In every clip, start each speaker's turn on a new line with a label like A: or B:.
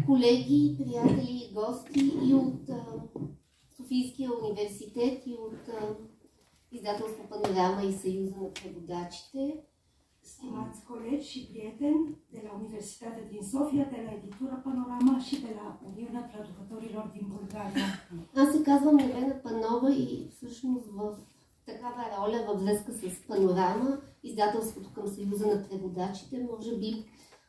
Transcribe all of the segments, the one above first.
A: колеги, приятели и гости и от Софийския университет, и от издателство Панорама и Съюза на преводачите.
B: Stimați colegi și prieteni de la Universitatea din Sofia, de la editura Panorama și de la Uniunea Traducătorilor din Bulgaria.
A: Аз се казвам Елена Панова и всъщност в такава роля във връзка с Панорама, издателството към Съюза на преводачите, може би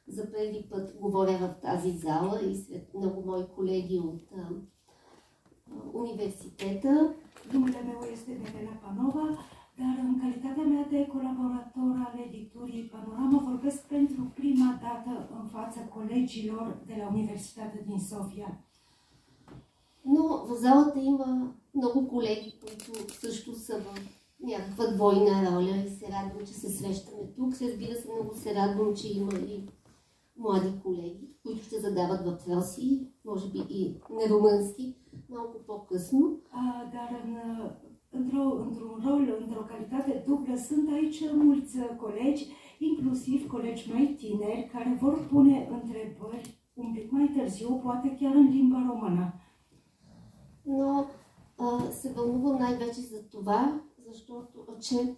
A: за първи път говоря в тази зала и сред много мои колеги от университета.
B: Numele meu este Elena Panova, dar în calitatea mea de colaborator al editurii Panorama vorbesc pentru prima dată în fața colegilor de la Universitatea din Sofia.
A: Но в залата има много колеги, които също са в някаква двойна роля и се радвам, че се срещаме тук. Разбира се, много се радвам, че има и млади колеги, които ще задават въпроси, може би и на румънски, малко по-късно.
B: Dar într-un rol, într-o calitate dublă, sunt aici mulți colegi, inclusiv colegi mai tineri, care vor pune întrebări un pic mai târziu, poate chiar în limba română.
A: Но се вълнувам най-вече за това, защото че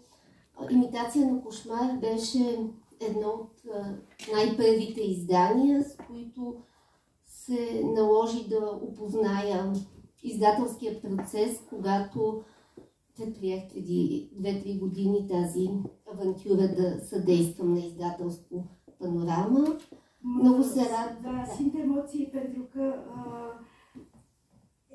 A: Имитация на кошмар беше едно от най-първите издания, с които се наложи да опозная издателския процес, когато предприех преди 2-3 години тази авантюра да съдействам на издателство Панорама. Много се радвам.
B: Da, simt emoții pentru că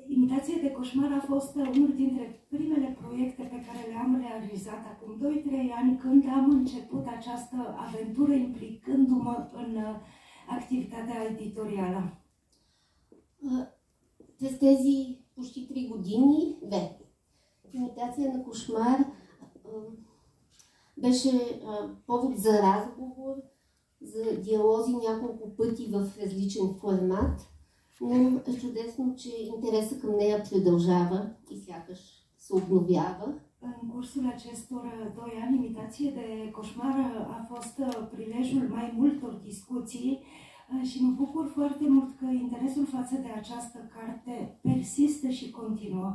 B: Imitație de coșmar a fost unul dintre primele proiecte pe care le-am realizat acum 2-3 ani, când am început această aventură implicându-mă în activitatea editorială.
A: През тези почти 3 години, Имитация на кошмар беше повод за разговор, за диалози няколко пъти в различен формат, но е чудесно, че интересът към нея продължава и сякаш се обновява.
B: În cursul acestor 2 ani, Imitație de coșmar a fost prilejul mai multor discuții și mă bucur foarte mult că interesul față de această carte persistă și continuă.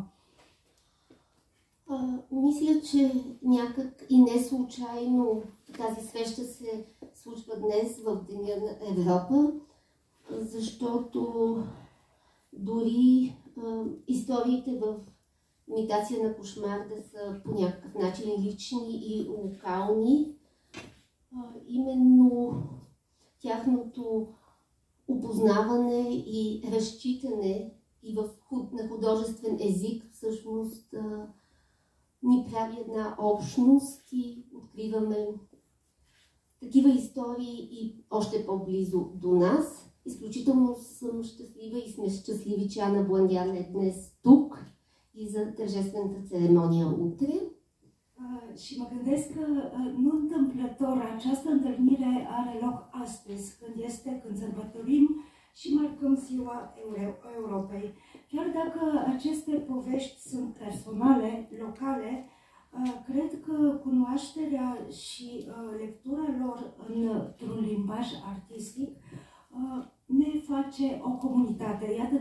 A: Мисля, че някак и не случайно тази среща се случва днес в Деня на Европа, защото дори историите в Имитация на кошмар да са по някакъв начин лични и локални, именно тяхното опознаване и разчитане и на художествен език всъщност ни прави една общност и откриваме такива истории и още по-близо до нас. Изключително съм щастлива и сме щастливи, че Ана Бландян е днес тук и за tържествената церемоnia утре.
B: Și mă gândesc că nu întâmplător această întâlnire are loc astăzi, când sărbătorim și marcăm Ziua Europei. Chiar dacă aceste povești sunt personale, locale, cred că cunoașterea și lectura lor într-un limbaj artistic ne face o comunitate. Iată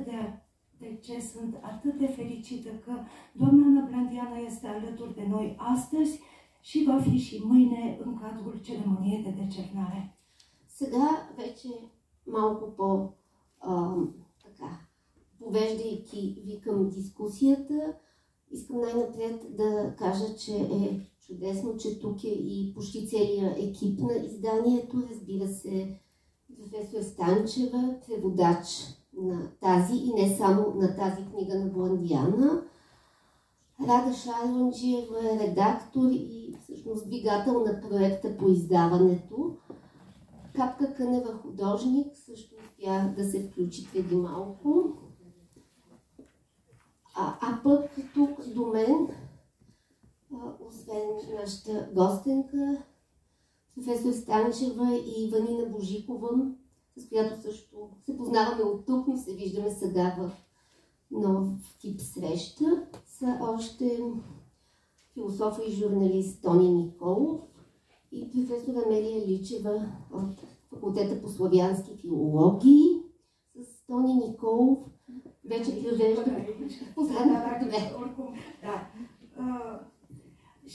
B: de ce sunt atât de fericită că doamna Ana Blandiana este alături de noi astăzi și va fi și mâine în cadrul ceremoniei de decernare.
A: Сега вече малко повеждайки ви към дискусията, искам най-напред да кажа, че е чудесно, че тук е и почти целият екип на изданието, разбира се, професор Станчева, преводач на тази и не само на тази книга на Бландиана, Рада Шарлунджиева, редактор и всъщност двигател на проекта по издаването, Капка Кънева, художник, също успя да се включи преди малко. А пък тук до мен, освен нашата гостенка, професор Станчева и Ванина Божикова, с която също се познаваме от тук, но се виждаме сега в нов тип среща, са още философа и журналист Тони Николов и професор Амелия Личева от Факултета по славянски филологии, Тони Николов вече превежда.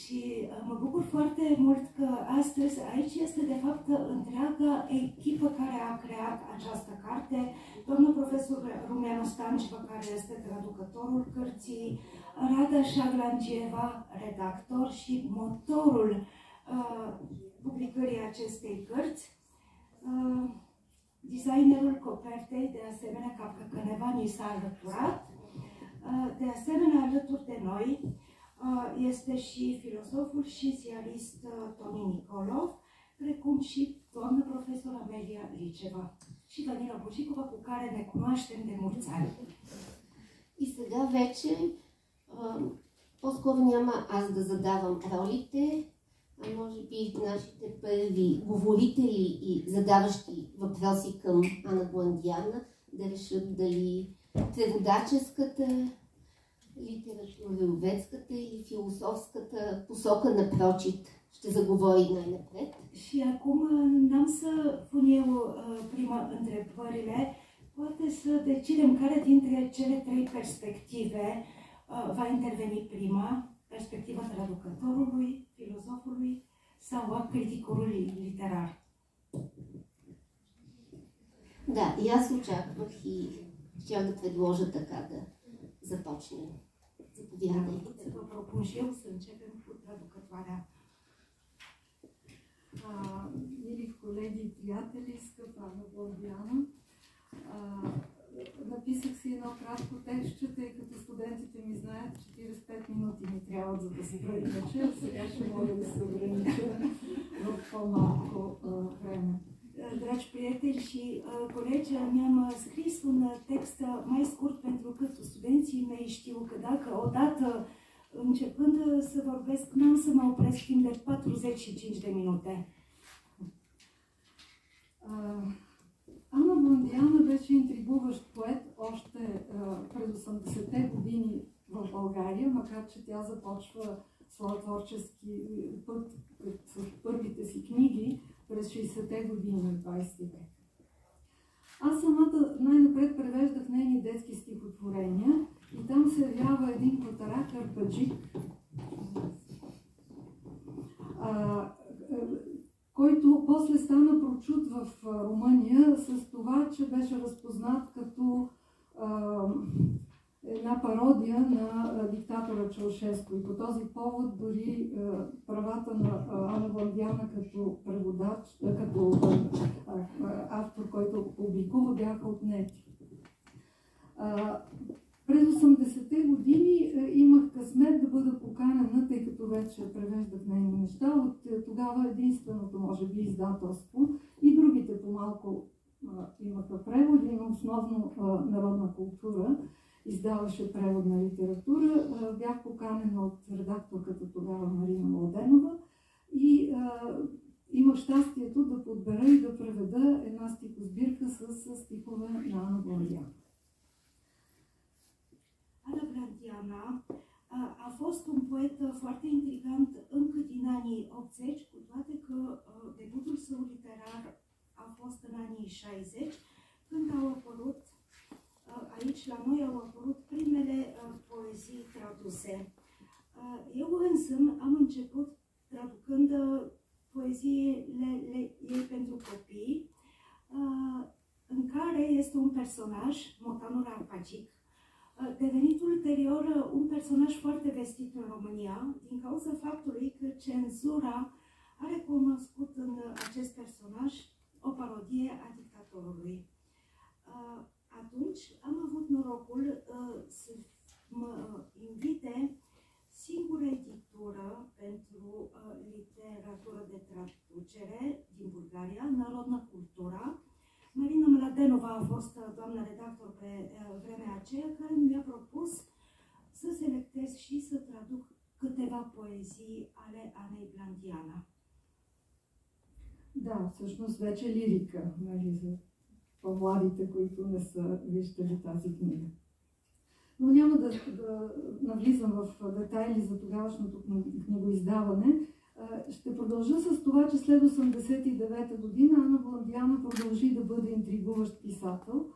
B: Și mă bucur foarte mult că astăzi aici este de fapt întreaga echipă care a creat această carte. Doamna profesor Rumeanu Stanceva, care este traducătorul cărții, Rada Șaglangieva, redactor și motorul publicării acestei cărți, designerul copertei, de asemenea, Capcăneva ni s-a alăturat. De asemenea, alături de noi este și filozoful și ziarist Toni Nicolov, precum și doamna profesor Amelia Liceva și Danila Bujicova, cu care ne cunoaștem de mulți ani.
A: И сега вече по-скоро няма аз да задавам ролите, а може би нашите първи говорители и задаващи въпроси към Ана Бландиана да решат дали преводаческата, литературоведската или философската посока на прочит ще заговори най-напред.
B: Și acum n-am să pun eu prima întrebările, poate să decidem care dintre cele trei perspective va interveni prima, perspectiva traducătorului, filozofului sau a criticului literar.
A: Да, и аз очаквах и щях да предложа така да започнем. Заповядайте.
B: Vă propun și eu să începem cu traducătoarea.
C: Мили колеги и приятели, скъпа Ана Бландиана, написах си едно кратко текстче, тъй като студентите ми знаят, 45 минути ми трябват, за да спра иначе, а сега ще мога да се огранича в по-малко време.
B: Dragi prieteni și colegi, mi-am scris un text mai scurt pentru că studenții mei știu că dacă odată începând să vorbesc, n-am să mă opresc timp de 45 de minute.
C: Ана Бландиана беше интригуващ поет още през 80-те години в България, макар че тя започва своя творчески път с първите си книги през 60-те години на 20 век. Аз самата най-напред превеждах нейни детски стихотворения и там се явява един котарак арпаджик, който после стана прочут в Румъния с това, че беше разпознат като една пародия на диктатора Чаушеско. И по този повод дори правата на Ана Бландиана като преводач, като автор, който публикува, бяха отнети. През 80-те години имах късмет да бъда поканена, тъй като вече превеждах нейни неща, от тогава единственото, може би, издателство. И другите по-малко имаха преводи, но основно Народна култура издаваше преводна литература. Бях поканена от редакторката тогава Марина Младенова и имах щастието да подбера и да преведа една стихосбирка с стихове на Ана Бландиана.
B: Ana Blândiana a fost un poet foarte intrigant încă din anii 80, cu toate că debutul său literar a fost în anii 60, când au apărut, aici la noi au apărut primele poezii traduse. Eu însă am început traducând poeziile ei pentru copii, în care este un personaj, Motanul Arpagic, devenit ulterior un personaj foarte vestit în România, din cauza faptului că cenzura a recunoscut în acest personaj o parodie a dictatorului. Atunci am avut norocul să mă invite singura editură pentru literatură de traducere din Bulgaria, Narodna Cultura. Marina Mladenova a fost doamna redactor pe vremea aceea, care mi-a propus să selectez și să traduc câteva poezii ale Аней Бландиана.
C: Да, всъщност вече лирика, нали, за по-младите, които не са виждали тази книга. Но няма да навлизам в детайли за тогавашното книгоиздаване. Ще продължа с това, че след 1989 година Ана Бландиана продължи да бъде интригуващ писател.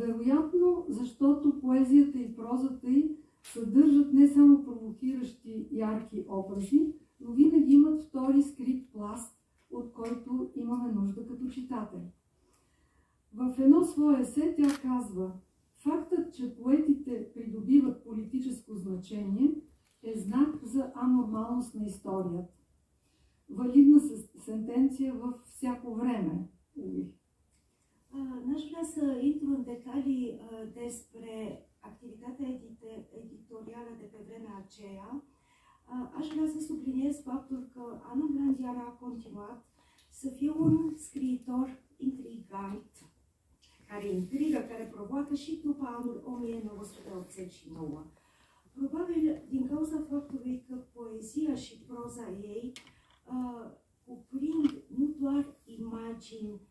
C: Вероятно, защото поезията и прозата й съдържат не само провокиращи ярки образи, но винаги имат втори скрит пласт, от който имаме нужда като читатели. В едно свое есе тя казва: фактът, че поетите придобиват политическо значение, е знак за анормалност на историята. Валидна сентенция във всяко време.
B: N-aș vrea să intru în detalii despre activitatea editorială de pe vremea aceea. Aș vrea să subliniez faptul că Ana Blandiana a continuat să fie un scriitor intrigant, care intrigă, care provoacă și după anul 1989. Probabil din cauza faptului că poezia și proza ei cuprind nu doar imagini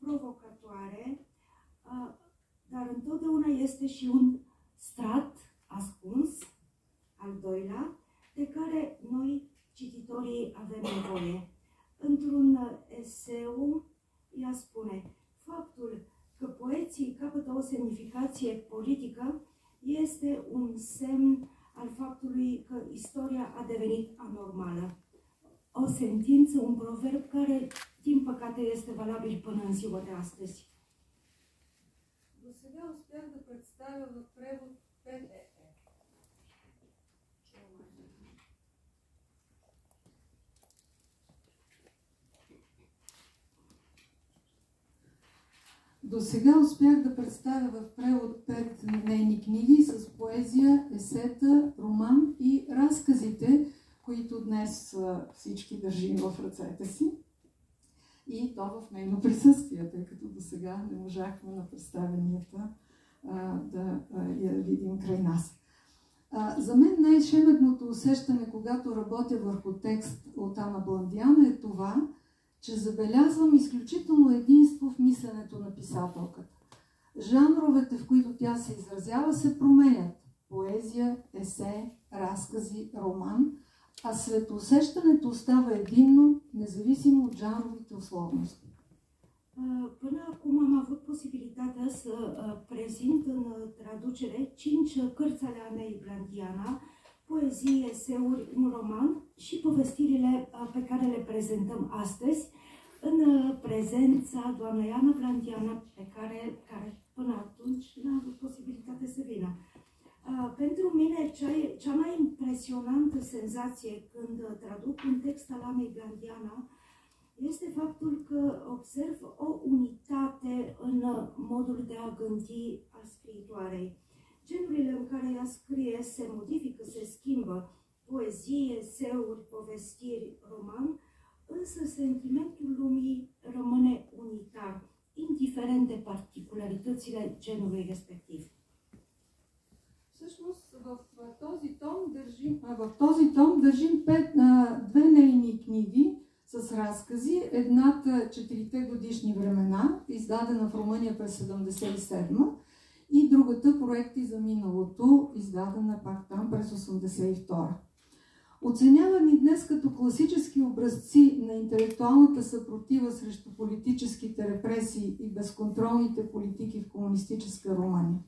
B: provocatoare, dar întotdeauna este și un strat ascuns, al doilea, de care noi, cititorii, avem nevoie. Într-un eseu, ea spune: faptul că poeții capătă o semnificație politică este un semn al faptului că istoria a devenit anormală. O sentință, un proverb care, din păcate, este valabil până în ziua de astăzi.
C: До сега успях да представя в превод 5. До сега успях да представя в превод 5 нейни книги с поезия, есета, роман и разказите, които днес всички държим в ръцете си. И то в нейно присъствие, тъй като до сега не можахме на представенията да я видим край нас. За мен най-шеметното усещане, когато работя върху текст от Ана Бландиана, е това, че забелязвам изключително единство в мисленето на писателката. Жанровете, в които тя се изразява, се променят. Поезия, есе, разкази, роман, а светоусещането остава единно, независимо от жанровите условности.
B: Până acum am avut posibilitatea să prezint în traducere 5 cărți ale Anei Blandiana, poezii, eseuri, un roman și povestirile pe care le prezentăm astăzi în prezența doamnei Ana Blandiana, care până atunci n-a avut posibilitate să vină. Pentru mine, cea mai impresionantă senzație când traduc un text al Anei Blandiana este faptul că observ o unitate în modul de a gândi al scriitoarei. Genurile în care ea scrie se modifică, se schimbă, poezie, eseuri, povestiri, roman, însă sentimentul lumii rămâne unitar, indiferent de particularitățile genului respectiv.
C: Всъщност в този том държим две нейни книги с разкази. Едната 4-те годишни времена, издадена в Румъния през 1977, и другата Проекти за миналото, издадена пак там през 1982. Оценявани днес като класически образци на интелектуалната съпротива срещу политическите репресии и безконтролните политики в комунистическа Румъния.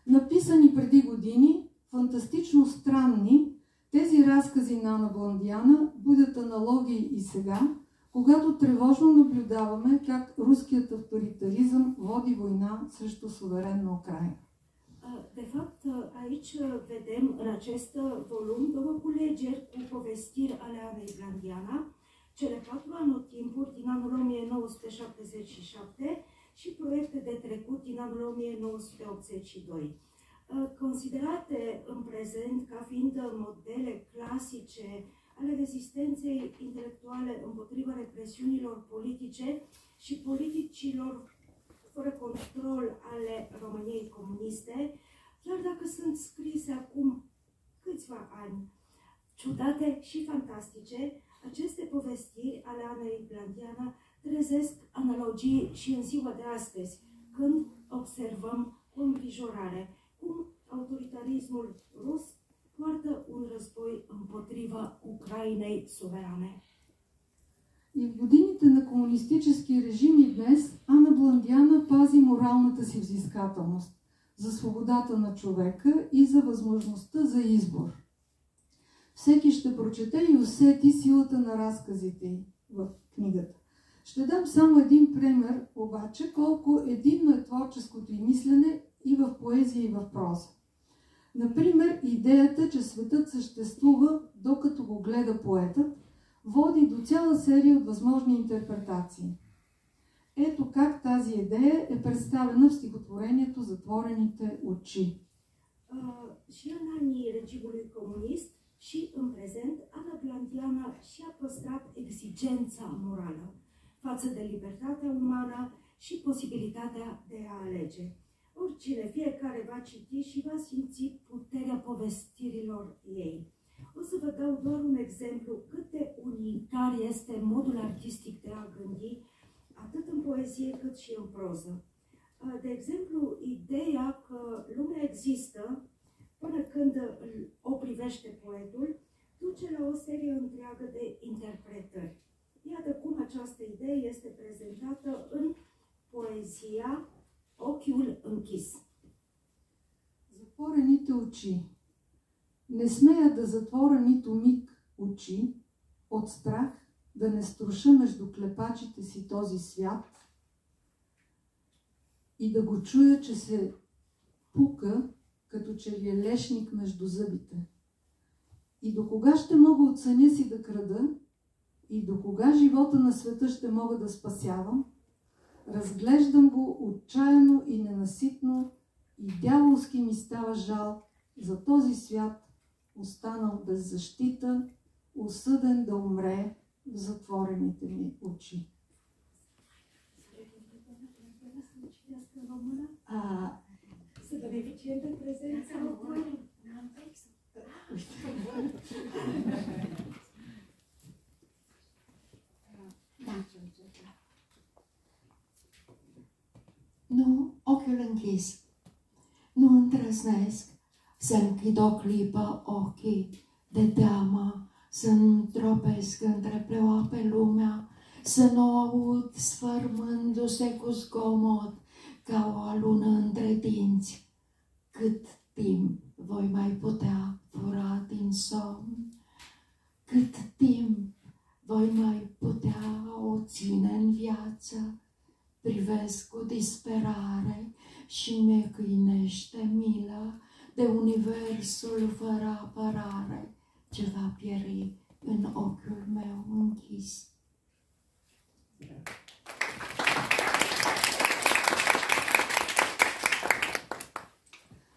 C: Написани преди години, фантастично странни, тези разкази на Ана Бландиана будят аналогии и сега, когато тревожно наблюдаваме как руският авторитаризъм води война срещу суверенна Украина.
B: De fapt, aici vedem în acest volum două culegeri cu povestiri ale Anei Blandiana, cele 4 anotimpuri din anul 1977 și proiecte de trecut din anul 1982. Considerate în prezent ca fiind modele clasice ale rezistenței intelectuale împotriva represiunilor politice și politicilor fără control ale României comuniste, chiar dacă sunt scrise acum câțiva ani, ciudate și fantastice, aceste povestiri ale Anei Blandiana trezesc analogii și în ziua de astăzi, când observăm cu îngrijorare cum autoritarismul rus poartă un război împotriva Ucrainei суверане.
C: И в годините на комунистически режими днес Ана Бландиана пази моралната си взискателност, за свободата на човека и за възможността за избор. Всеки ще прочете и усети силата на разказите в книгата. Ще дам само един пример, обаче, колко единно е творческото и мислене и в поезия, и в проза. Например, идеята, че светът съществува, докато го гледа поетът, води до цяла серия от възможни интерпретации. Ето как тази идея е представена в стихотворението "Затворените очи".
B: Și în anii regimului comunist și în prezent, Ana Blandiana și-a păstrat exigența morală față de libertatea umană și posibilitatea de a alege. Oricine, fiecare va citi și va simți puterea povestirilor ei. O să vă dau doar un exemplu cât de unitar este modul artistic de a gândi, atât în poezie cât și în proză. De exemplu, ideea că lumea există până când o privește poetul, duce la o serie întreagă de interpretări. Iată cum această idee este prezentată în poezia "Ochiul închis".
C: Затворените очи. Не смея да затворя нито миг очи от страх да не струша между клепачите си този свят и да го чуя, че се пука, като че ли е лешник между зъбите. И до кога ще мога от съня си да крада? И до кога живота на света ще мога да спасявам? Разглеждам го отчаяно и ненаситно и дяволски ми става жал за този свят, останал без защита, осъден да умре в затворените ми очи.
B: Să beneficiem de prezența autorului.
D: Nu, ochiul închis. Nu îndrăznesc să închid o clipă ochii de teamă, să nu tropesc între pleoape lumea, să nu o aud sfărmându-se cu zgomot ca o alună între dinți. Cât timp voi mai putea fura din somn? Cât timp voi mai putea o ține în viață? Privesc cu disperare și mi câinește milă de universul fără apărare ce va pieri în ochiul meu închis.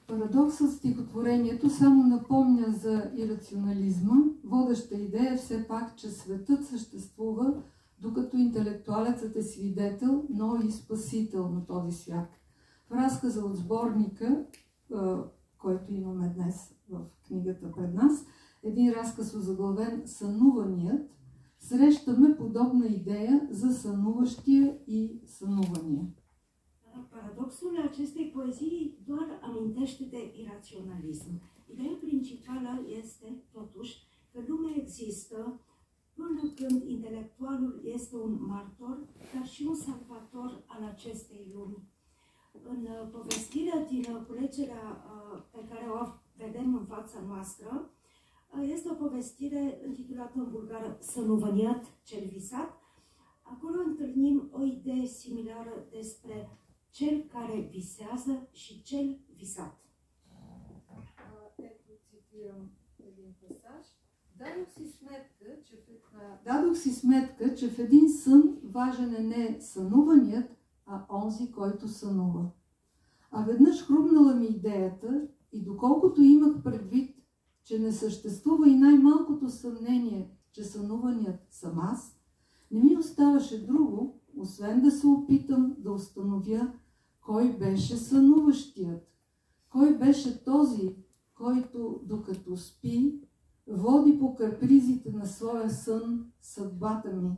C: Парадоксът в стихотворението само напомня за ирационализма. Водеща идея е все пак, че светът съществува, докато интелектуалецът е свидетел, но и спасител на този свят. В разказа от сборника, който имаме днес в книгата пред нас, един разказ озаглавен "Сънуваният", срещаме подобна идея за сънуващия и сънувания.
B: Paradoxul acestei poezii doar amintește de iraționalism. Ideea principală este, totuși, că lumea există până când intelectualul este un martor, dar și un salvator al acestei lumi. În povestirea din culegerea pe care o vedem în fața noastră, este o povestire intitulată în bulgară "Сънуваният", cel visat. Acolo întâlnim o idee similară despre cel care visează și cel visat.
C: Ето цитирам един пасаж. Дадох си сметка, че в един сън важен е не сънуваният, а онзи, който сънува. А веднъж хрумнала ми идеята и доколкото имах предвид, че не съществува и най-малкото съмнение, че сънуваният съм аз, не ми оставаше друго, освен да се опитам да установя кой беше сънуващият, кой беше този, който докато спи, води по капризите на своя сън съдбата ми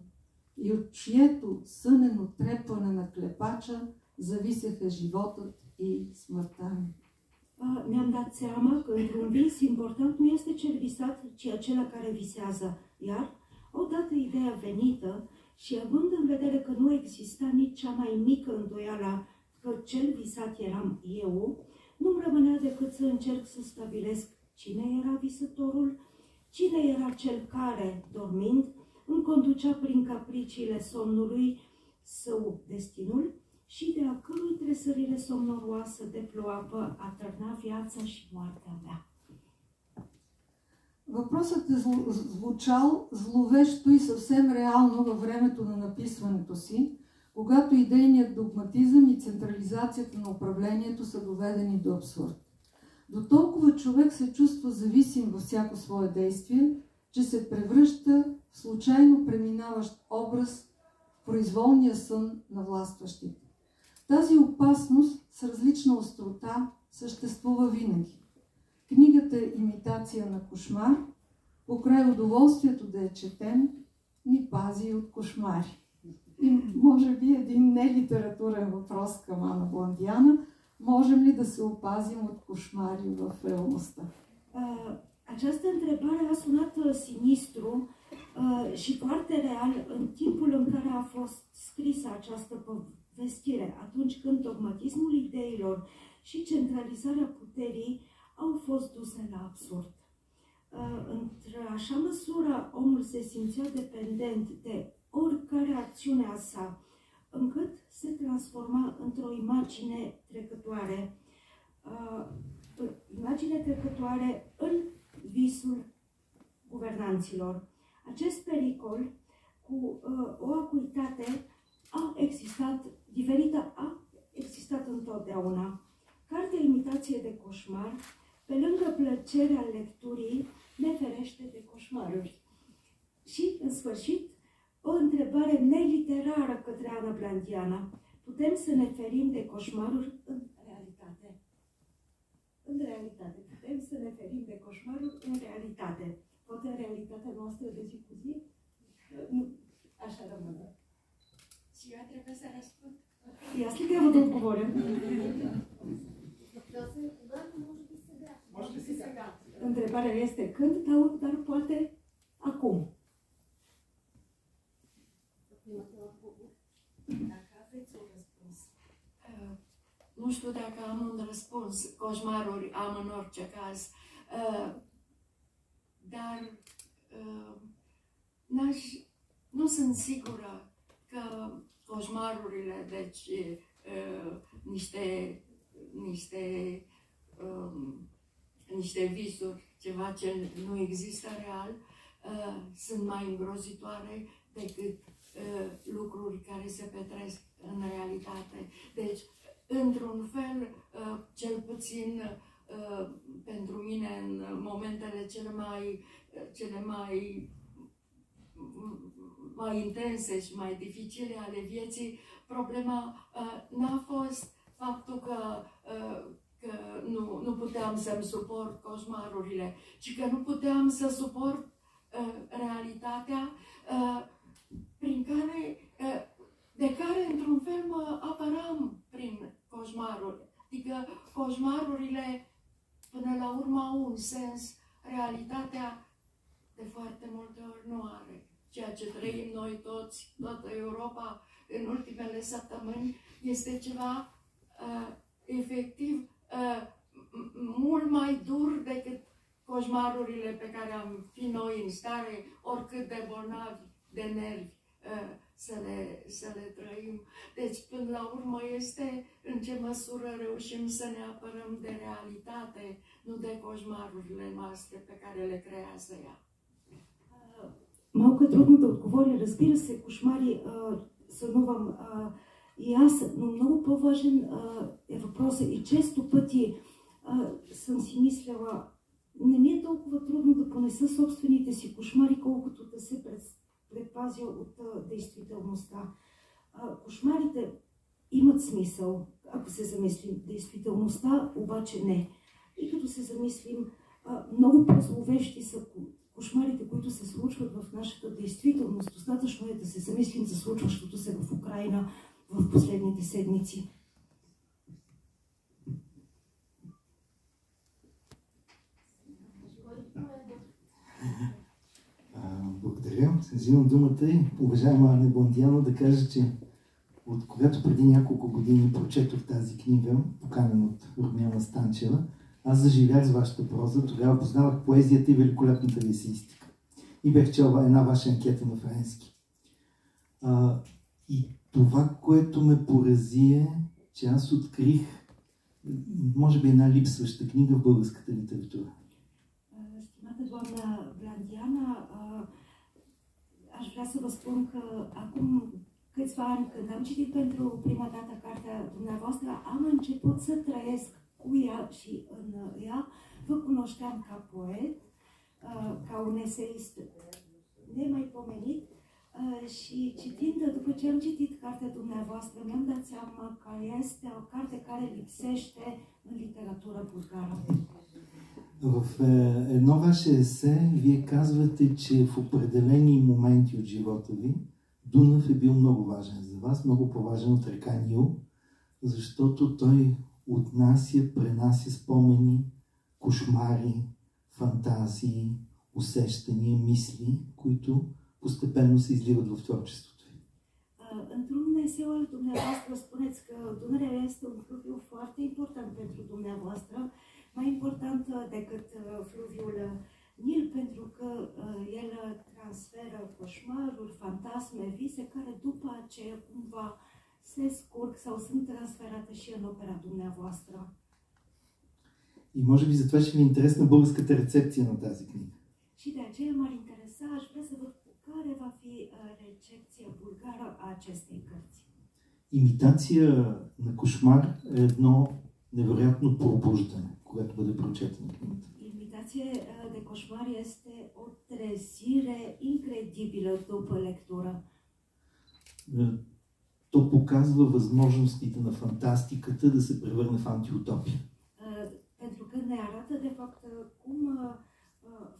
C: и от чието сънено трепване на клепача зависеха животът и смъртта ми.
B: Mi-am dat seama că într-un vis important nu este cel visat, ci acela care visează. Iar, odată ideea venită și având în vedere că nu exista nici cea mai mică îndoială cel visat eram eu, nu-mi rămânea decât să încerc să stabilesc cine era visătorul, cine era cel care, dormind, îmi conducea prin capriciile somnului său destinul și de a cărui tresărire somnoroasă de ploapă atârna viața și moartea mea.
C: Въпросът е звучал зловещо и съвсем реално във времето на написването си, когато идейният догматизъм и централизацията на управлението са доведени до абсурд. До толкова човек се чувства зависим във всяко свое действие, че се превръща в случайно преминаващ образ в произволния сън на властващите. Тази опасност с различна острота съществува винаги. Книгата «Имитация на кошмар», покрай удоволствието да я четем, ни пази от кошмари. И може би един нелитературен въпрос към Ана Бландиана: можем ли да се опазим от кошмари в реалността?
B: Această întrebare a sunat sinistru și foarte real în timpul în care a fost scrisă această povestire, atunci când dogmatismul ideilor și centralizarea puterii au fost duse la absurd. Într-așa măsură, omul se simțea dependent de oricare acțiune a sa, încât se transforma într-o imagine trecătoare în visul guvernanților. Acest pericol cu o acuitate a existat întotdeauna. Cartea Imitație de coșmar, pe lângă plăcerea lecturii, ne ferește de coșmaruri. Și, în sfârșit, o întrebare neliterară către Ana Blandiana. Putem să ne ferim de coșmaruri în realitate? În realitate. Putem să ne ferim de coșmaruri în realitate. Poate în realitatea noastră de zi cu zi? Nu. Așa rămâne.
D: Și eu trebuie să răspund.
B: И аз ли трябва да отговоря?
D: Може би сега.
B: Întrebarea este când, dar poate acum.
D: Dacă aveți un răspuns. Nu știu dacă am un răspuns. Coșmaruri am în orice caz. Dar nu sunt sigură că coșmarurile, deci niște visuri, ceva ce nu există real, sunt mai îngrozitoare decât lucruri care se petrec în realitate. Deci, într-un fel, cel puțin pentru mine, în momentele cele mai intense și mai dificile ale vieții, problema n-a fost faptul că nu puteam să-mi suport coșmarurile, ci că nu puteam să suport realitatea de care într-un fel mă apăram prin coșmaruri. Adică coșmarurile până la urmă au un sens, realitatea de foarte multe ori nu are. Ceea ce trăim noi toți, toată Europa, în ultimele săptămâni, este ceva efectiv mult mai dur decât coșmarurile pe care am fi noi în stare, oricât de bolnavi de nervi, să le trăim. Deci, până la urmă, este în ce măsură reușim să ne apărăm de realitate, nu de coșmarurile noastre pe care le creează ea.
B: Малко е трудно да отговоря. Разбира се, кошмари сънувам. И аз, но много по-важен е въпросът. И често пъти съм си мисляла, не ми е толкова трудно да понеса собствените си кошмари, колкото да се предпазя от действителността. Кошмарите имат смисъл, ако се замислим. Действителността обаче не. И като се замислим, много по-зловещи са кошмарите, които се случват в нашата действителност. Достатъчно е да се замислим за случващото се в Украйна в последните седмици.
E: Благодаря. Взимам думата и уважаема Ана Бландиана да кажа, че от когато преди няколко години прочетох тази книга, поканен от Румяна Станчева, аз заживях с вашата проза, тогава познавах поезията и великолепната ви есеистика. И бях чел една ваша анкета на френски. И това, което ме порази е, че аз открих, може би, една липсваща книга в българската литература.
B: Stimată doamna Blandiana, aș vrea să vă spun că acum câțiva ani, când am citit pentru prima dată cartea dumneavoastră, am început să trăiesc cu ea și în ea. Vă cunoșteam ca poet, ca un eseist nemaipomenit și citind, după ce am citit cartea dumneavoastră, mi-am dat seama că este o carte care lipsește în literatura bulgară.
E: В едно ваше есе вие казвате, че в определени моменти от живота ви Дунав е бил много важен за вас, много по-важен от река Нил, защото той отнася, пренася спомени, кошмари, фантазии, усещания, мисли, които постепенно се изливат в творчеството ви.
B: Într-un eseu al dumneavoastră spuneți că Dunărea este un fluviu foarte important pentru dumneavoastră, mai important decât fluviul Nil, pentru că el transferă coșmaruri, fantasme, vise, care după aceea cumva se scurg sau sunt transferate și în opera dumneavoastră.
E: И може би затова ще ви е интересна българската рецепция на тази книга.
B: Și de aceea m-ar interesa, aș vrea să văd care va fi recepția bulgară a acestei cărți.
E: Имитация на кошмар е едно невероятно пробуждане, когато бъде прочетена книгата.
B: Imitație de coșmar este o trezire incredibilă după lectură.
E: То показва възможностите на фантастиката да се превърне в антиутопия.
B: Pentru că ne arată de fapt cum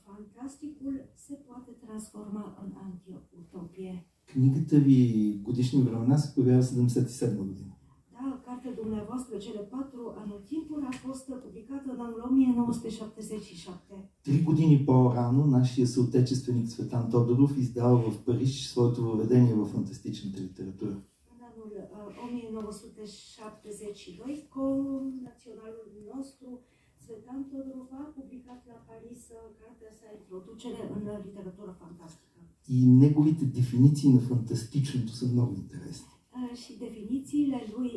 B: fantasticul se poate transforma în antiutopie.
E: Книгата ви Годишни времена се появява в 1977 година.
B: Da, cartea dumneavoastră, Cele 4 anotimpuri, a fost publicată în anul 1977.
E: 3 години по-рано нашия съотечественик Цветан Тодоров издава в Париж своето въведение в фантастичната литература.
B: În anul 1972, co-naționalul nostru, Цветан Тодоров, a publicat la Paris cartea sa Introducere în literatură fantastică.
E: И неговите дефиниции на фантастичното са много интересни.
B: Și definițiile lui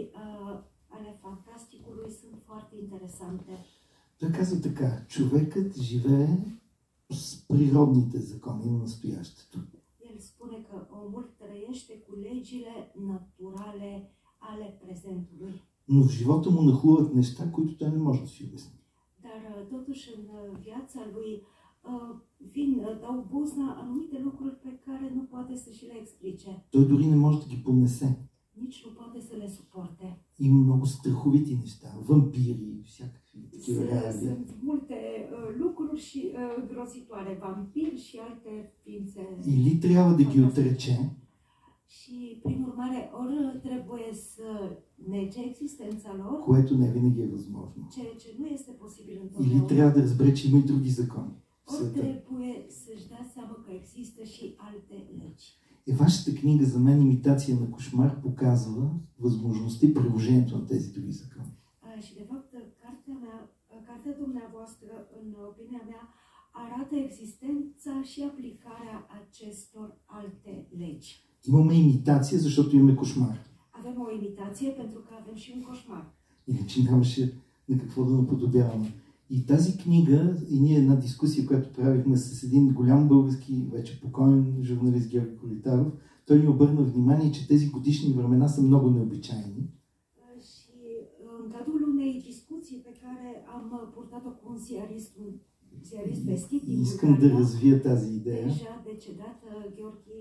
B: ale fantasticului sunt foarte interesante.
E: Той казва така: човекът живее с природните закони на настоящето.
B: El spune că omul trăiește cu legile naturale ale prezentului.
E: Но в живота му нахлуват неща, които той не може да си обясни.
B: Dar totuși în viața lui dau buzna anumite lucruri pe care nu poate să și le explice.
E: Той дори не може да ги понесе.
B: Nici nu poate să le suporte.
E: Има много страховити неща, вампири, всякакви такива реалии.
B: Sunt multe lucruri și grozitoare, vampiri și alte ființe.
E: Или трябва да ги отрече,
B: Și prin urmare ori trebuie să nege existența lor,
E: което не винаги е възможно.
B: ceea ce nu este posibil
E: Или
B: întotdeauna.
E: трябва да разбере, че има и други закони в
B: Ori
E: света.
B: trebuie să-și dea seama că există și alte legi.
E: И вашата книга, за мен, Имитация на кошмар, показва възможността и приложението на тези други закони.
B: Și de fapt, cartea dumneavoastră, în opinia mea, arată existența și aplicarea acestor alte legi.
E: Имаме имитация, защото имаме кошмар.
B: Avem o imitație pentru că avem și un coșmar.
E: Иначе нямаше на какво да наподобяваме. И тази книга, и ние една дискусия, която правихме с един голям български, вече покоен журналист Георги Колитаров, той ни обърна внимание, че тези годишни времена са много необичайни.
B: Și în cadrul unei discuții pe care am purtat-o cu un ziarist vestit din
E: Искам да развия тази идея.
B: deja decedat, Gheorghi.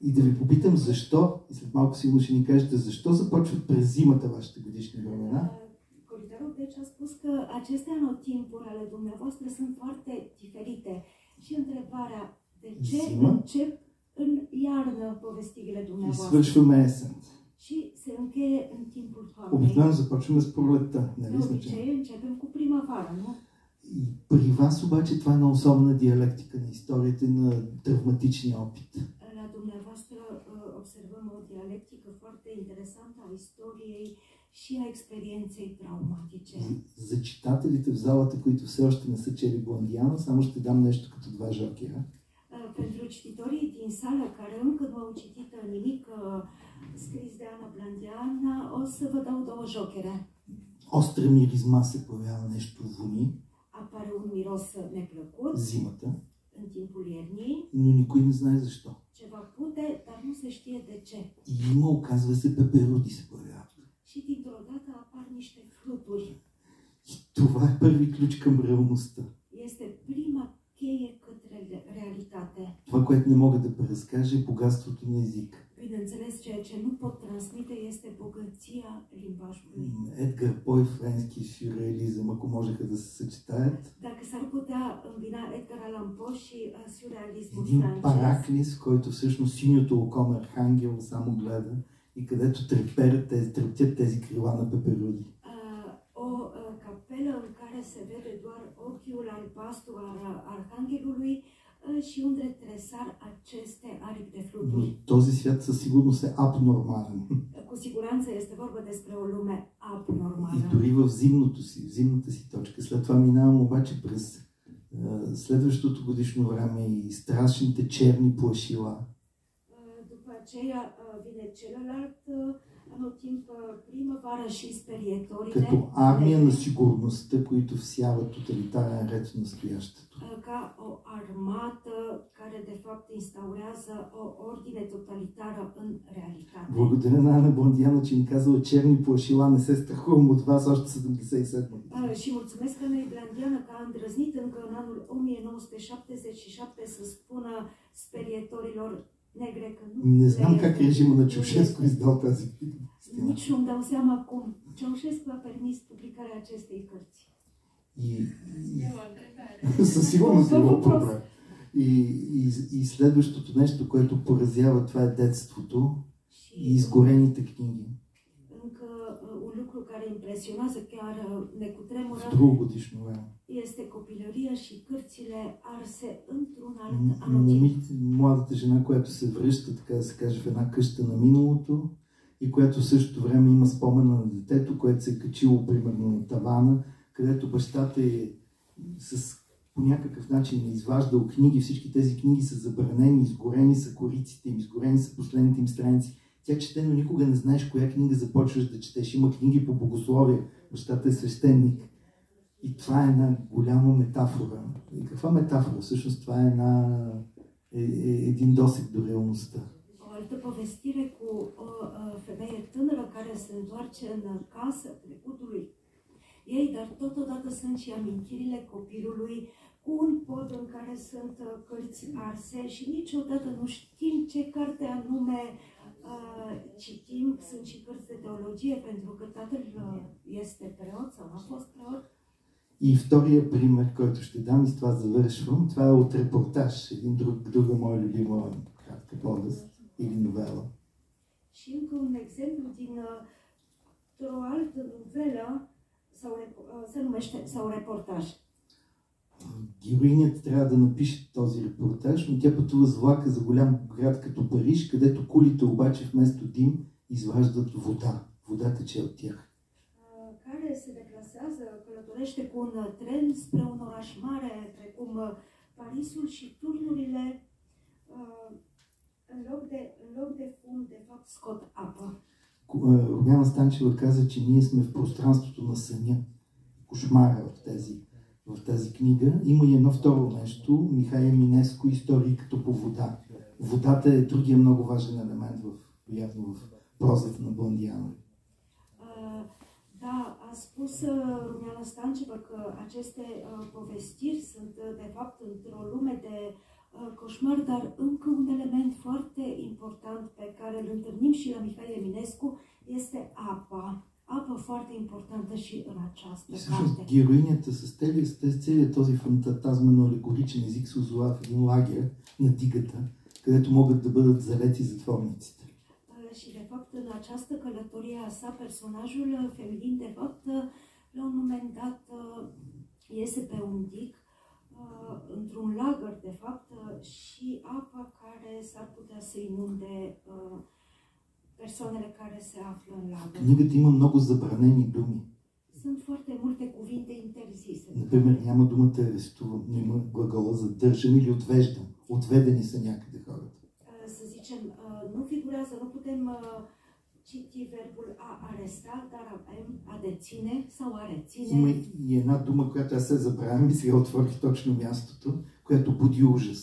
E: И да ви попитам защо, и след малко сигурно ще ни кажете, защо започват през зимата вашите годишни времена.
B: Colitarov deci a spus că aceste anotimpuri ale dumneavoastră sunt foarte diferite. Și întrebarea, de ce încep în iarnă povestirile
E: И
B: dumneavoastră?
E: свършваме есен.
B: Și se încheie în timpul toamnei.
E: Обикновено започваме с пролетта,
B: De
E: нали значи?
B: obicei începem cu primăvara, nu?
E: И при вас обаче това е една особена диалектика на историята и на травматичния опит.
B: La dumneavoastră observăm o dialectică foarte interesantă a istoriei și a experienței traumatice.
E: За читателите в залата, които все още не са чели Блондиана, само ще дам нещо като два жокера.
B: Pentru cititorii din sală care încă nu au citit nimic scris de Ana Blandiana, o să vă dau două jocere.
E: Остра миризма се появява, нещо вони,
B: Apare un miros neplăcut
E: зимата,
B: în timpul iernii,
E: но никой не знае защо.
B: ceva pude, dar nu se știe de ce.
E: И има, оказва се, пеперуди се появяват.
B: Și dintr-o dată apar niște fluturi.
E: И това е първи ключ към реалността.
B: Este prima cheie către realitate.
E: Това, което не мога да преразкажа, е богатството на език.
B: Bineînțeles, ceea ce nu pot transmite este bogăția limbajului.
E: Едгар По и френски сюрреализъм, ако можеха да се съчетаят.
B: Dacă s-ar putea îmbina Edgar Allan Poe și surrealismul
E: Един
B: francez,
E: параклис, в който всъщност синьото око на Архангел само гледа и където трептят тези крила на пеперуди.
B: o capelă în care se vede doar ochiul albastru al Arhanghelului și un retresar aceste aripi de
E: Но
B: fluturi.
E: този свят със сигурност е абнормален.
B: Cu siguranță este vorba despre o lume
E: И
B: abnormală.
E: дори в зимната си точка. След това минавам обаче през следващото годишно време и страшните черни плашила.
B: După aceea vine celălalt anotimp primăvară și sperietorile.
E: Като армия на сигурността, които всяват тоталитарен ред в настоящето.
B: Ca o armată care de fapt instaurează o ordine totalitară în realitate.
E: Благодаря на Ана Блондиана, че им казала черни плашила, не се страхувам от вас още 77.
B: Și mulțumesc Anei Blandiana că a îndrăznit încă în anul 1977 să spună sperietorilor negre că nu.
E: Не знам как режима на Чаушеско издал тази книга.
B: Nici nu-mi dau seama cum Ceaușescu a permis publicarea acestei cărți.
E: Със сигурност е било проблем. И следващото нещо, което поразява, това е детството и изгорените книги.
B: Încă un lucru care impresionează, chiar ne cutremură,
E: В друго годишно време.
B: este copilăria și cărțile arse într-un alt anotimp.
E: Младата жена, която се връща, така да се каже, в една къща на миналото и която в същото време има спомена на детето, което се е качило примерно на тавана, където бащата е по някакъв начин е изваждал книги. Всички тези книги са забранени, изгорени са кориците им, изгорени са последните им страници. Тя чете, но никога не знаеш коя книга започваш да четеш. Има книги по богословие, бащата е свещеник. И това е една голяма метафора. И каква метафора? Всъщност това е един досег до реалността.
B: O altă povestire cu o femeie tânără care se întoarce în casă trecutului ei, dar totodată sunt și amintirile copilului cu un pod în care sunt cărți arse și niciodată nu știm ce carte anume citim. Sunt și cărți de teologie pentru că tatăl este preot sau a fost preot.
E: И втория пример, който ще дам, и с това завършвам, това е от репортаж, друга моя любима кратка повест или новела.
B: Și încă un exemplu din o altă novelă se numește sau reportaj.
E: Героинята трябва да напише този репортаж, но тя пътува с влака за голям град като Париж, където кулите обаче вместо дим изваждат вода. Вода тече от тях.
B: Care se deplasează, călătorește cu un tren spre un oraș mare, precum Parisul, și turnurile în loc de fum, de fapt, scot apă.
E: Румяна Станчева каза, че ние сме в пространството на съня, кошмара в тази книга. Има и едно второ нещо, Михай Еминеско, истории като по вода. Водата е другия много важен елемент явно в прозата на Блондиана.
B: Da, a spus Rumeana Stanceva că aceste povestiri sunt de fapt într-o lume de coșmar, dar încă un element foarte important pe care îl întâlnim și la Mihai Eminescu este apa. Apă foarte importantă și în această carte.
E: Героинята с целият този фантазмено-алегоричен език се озова в един лагер на дигата, където могат да бъдат залети затворниците.
B: Și de fapt în această călătorie a sa, personajul feminin de fapt la un moment dat iese pe un dig într-un lagăr de fapt și apa care s-ar putea să inunde persoanele care se află în lagăr.
E: Книгата има много забранени думи.
B: Sunt foarte multe cuvinte interzise.
E: Например, няма думата арестувам, но има глагола задържам или отвеждам. Отведени са някъде хората.
B: Să zicem, nu figurează, nu putem citi verbul a aresta, dar avem a deține sau a reține.
E: Има и една дума, която аз се забравям и сега отворих точно мястото, която буди ужас.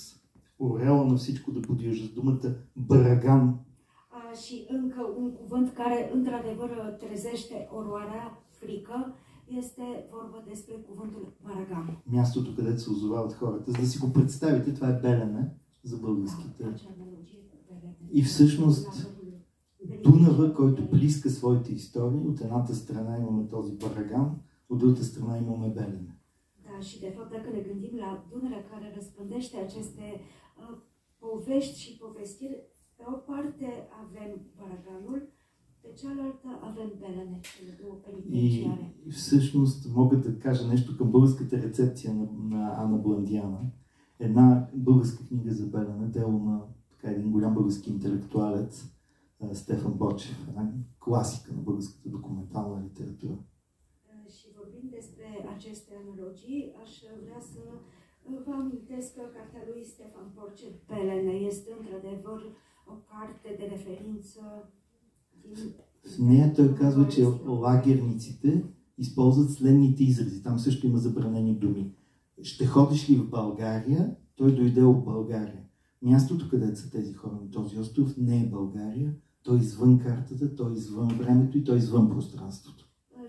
E: Орела на всичко да буди ужас. Думата бараган.
B: Și încă un cuvânt care într-adevăr trezește oroarea, frică, este vorba despre cuvântul baragan.
E: Мястото, където се озовават хората. За да си го представите, това е Белене за българските. И всъщност Дунава, който близка своите истории, от едната страна имаме този бараган, от другата страна имаме Белене.
B: Da, și de fapt, dacă ne gândim la Dunărea care răspândește aceste povești și povestiri, pe o parte avem baraganul, pe cealaltă avem Белене, cele două penitenciare.
E: И всъщност мога да кажа нещо към българската рецепция на Ана Бландиана. Една българска книга за Белене, дело на един голям български интелектуалец, Стефан Бочев, една класика на българската документална литература.
B: Și vorbind despre aceste analogii, aș vrea să vă amintesc că cartea lui Stefan Borcet, Белене, este într-adevăr o carte de referință din...
E: В нея той казва, че лагерниците използват следните изрази. Там също има забранени думи. Ще ходиш ли в България? Той дойде от България. Мястото, където са тези хора на този остров, не е България. Той е извън картата, той е извън времето и той е извън пространството.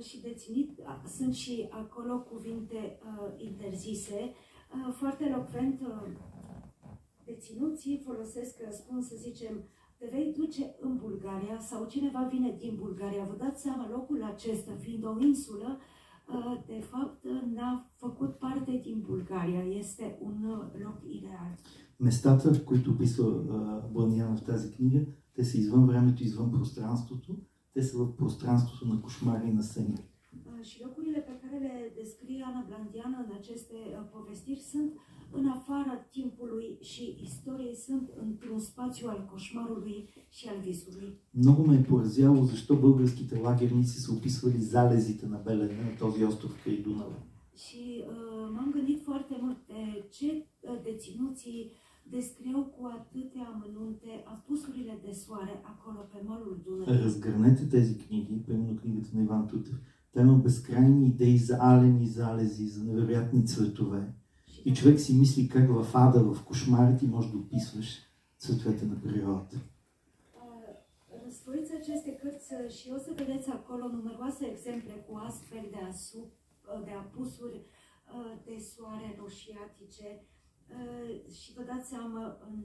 B: Și deținit, sunt și acolo cuvinte interzise. Foarte elocvent, deținuții folosesc, spun să zicem, te vei duce în Bulgaria sau cineva vine din Bulgaria. Vă dați seama, locul acesta, fiind o insulă, de fapt n-a făcut parte din Bulgaria. Este un loc ireal.
E: Местата, които описва Бландиана в тази книга, те са извън времето, извън пространството. Те са в пространството на кошмари и на съни.
B: Și locurile pe care le descrie Ana Blandiana în aceste povestiri sunt în afara timpului și istoriei, sunt într-un spațiu al coșmarului și al visului.
E: Много ме е поразяло защо българските лагерници са описвали залезите на Белене, на този остров край Дунава.
B: Și m-am gândit foarte mult de ce deținuții descriau cu atâtea amănunte apusurile de soare acolo pe malul Dunării.
E: Разгърнете тези книги, примерно книгата на Иван Тутев. Там има безкрайни идеи за алени залези, за невероятни цветове. И човек си мисли как в ада, в кошмарите можеш да описваш цветовете на природата.
B: Răsfoiți aceste cărți și o să vedeți acolo numeroase exemple cu astfel de apusuri de soare roșiatice și vă dați seama în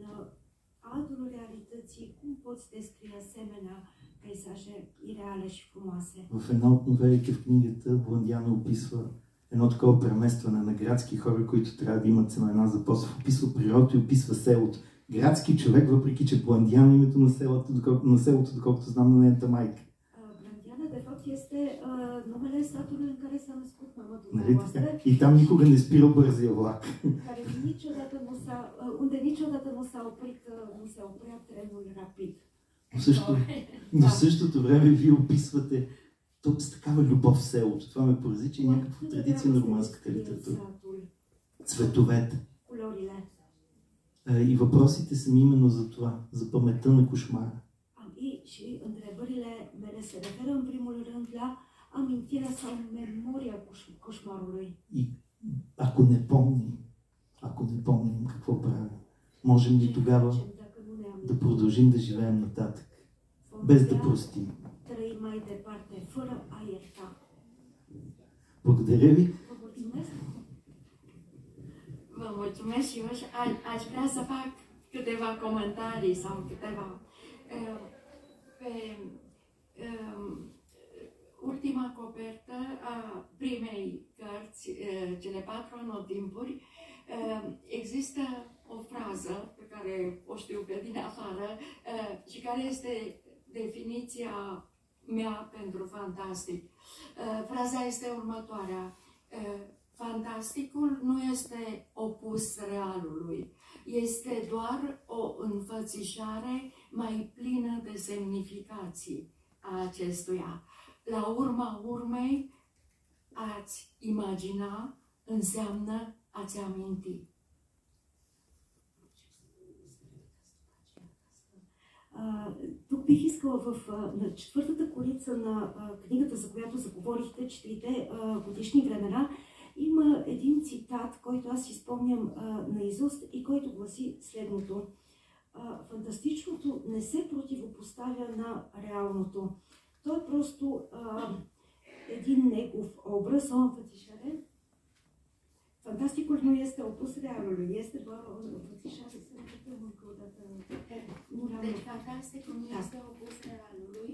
B: adul realității cum poți descrie asemenea peisaje ireale și frumoase.
E: В една от новелите в книгата Бландиана описва едно такова преместване на градски хора, които трябва да имат само една запосъв. Описва природата и описва селото. Градски човек, въпреки че Бландиана името на селото, доколкото знам, на нейната майка.
B: Blandiana, de fapt, este numele satului în care s-a născut mama
E: Нали
B: dumneavoastră.
E: така? И там никога не спира бързия влак.
B: Unde niciodată nu s-a oprit, nu se oprea trenul rapid.
E: Но в същото време вие описвате с такава любов в селото. Това ме порази, че е някаква традиция на романската литература. Цветовете. И въпросите са ми именно за това, за паметта на кошмара.
B: Și întrebările mele se referă în primul rând la amintirea sau memoria coșmarului.
E: И ако не помним какво правим, можем ли тогава да продължим да живеем нататък, без да простим?
B: Trăim mai departe, fără a ierta.
E: Благодаря ви.
F: Vă mulțumesc și eu aș vrea să fac câteva comentarii sau câteva... Pe ultima copertă a primei cărți, cele 4 anotimpuri, există o frază pe care o știu pe din afară și care este definiția mea pentru fantastic. Fraza este următoarea. Fantasticul nu este opus realului, este doar o înfățișare mai plină de semnificații a acestuia. La urma urmei, a-ți imagina înseamnă a-ți aminti.
B: Тук бих искала на четвъртата корица на книгата, за която заговорихте, четирите годишни времена, има един цитат, който аз изпомням наизуст и който гласи следното. Фантастичното не се противопоставя на реалното. То е просто един негов образ, Fantasticul nu este opus realului, este doar o înfățișare
F: Deci fantasticul nu este opus realului,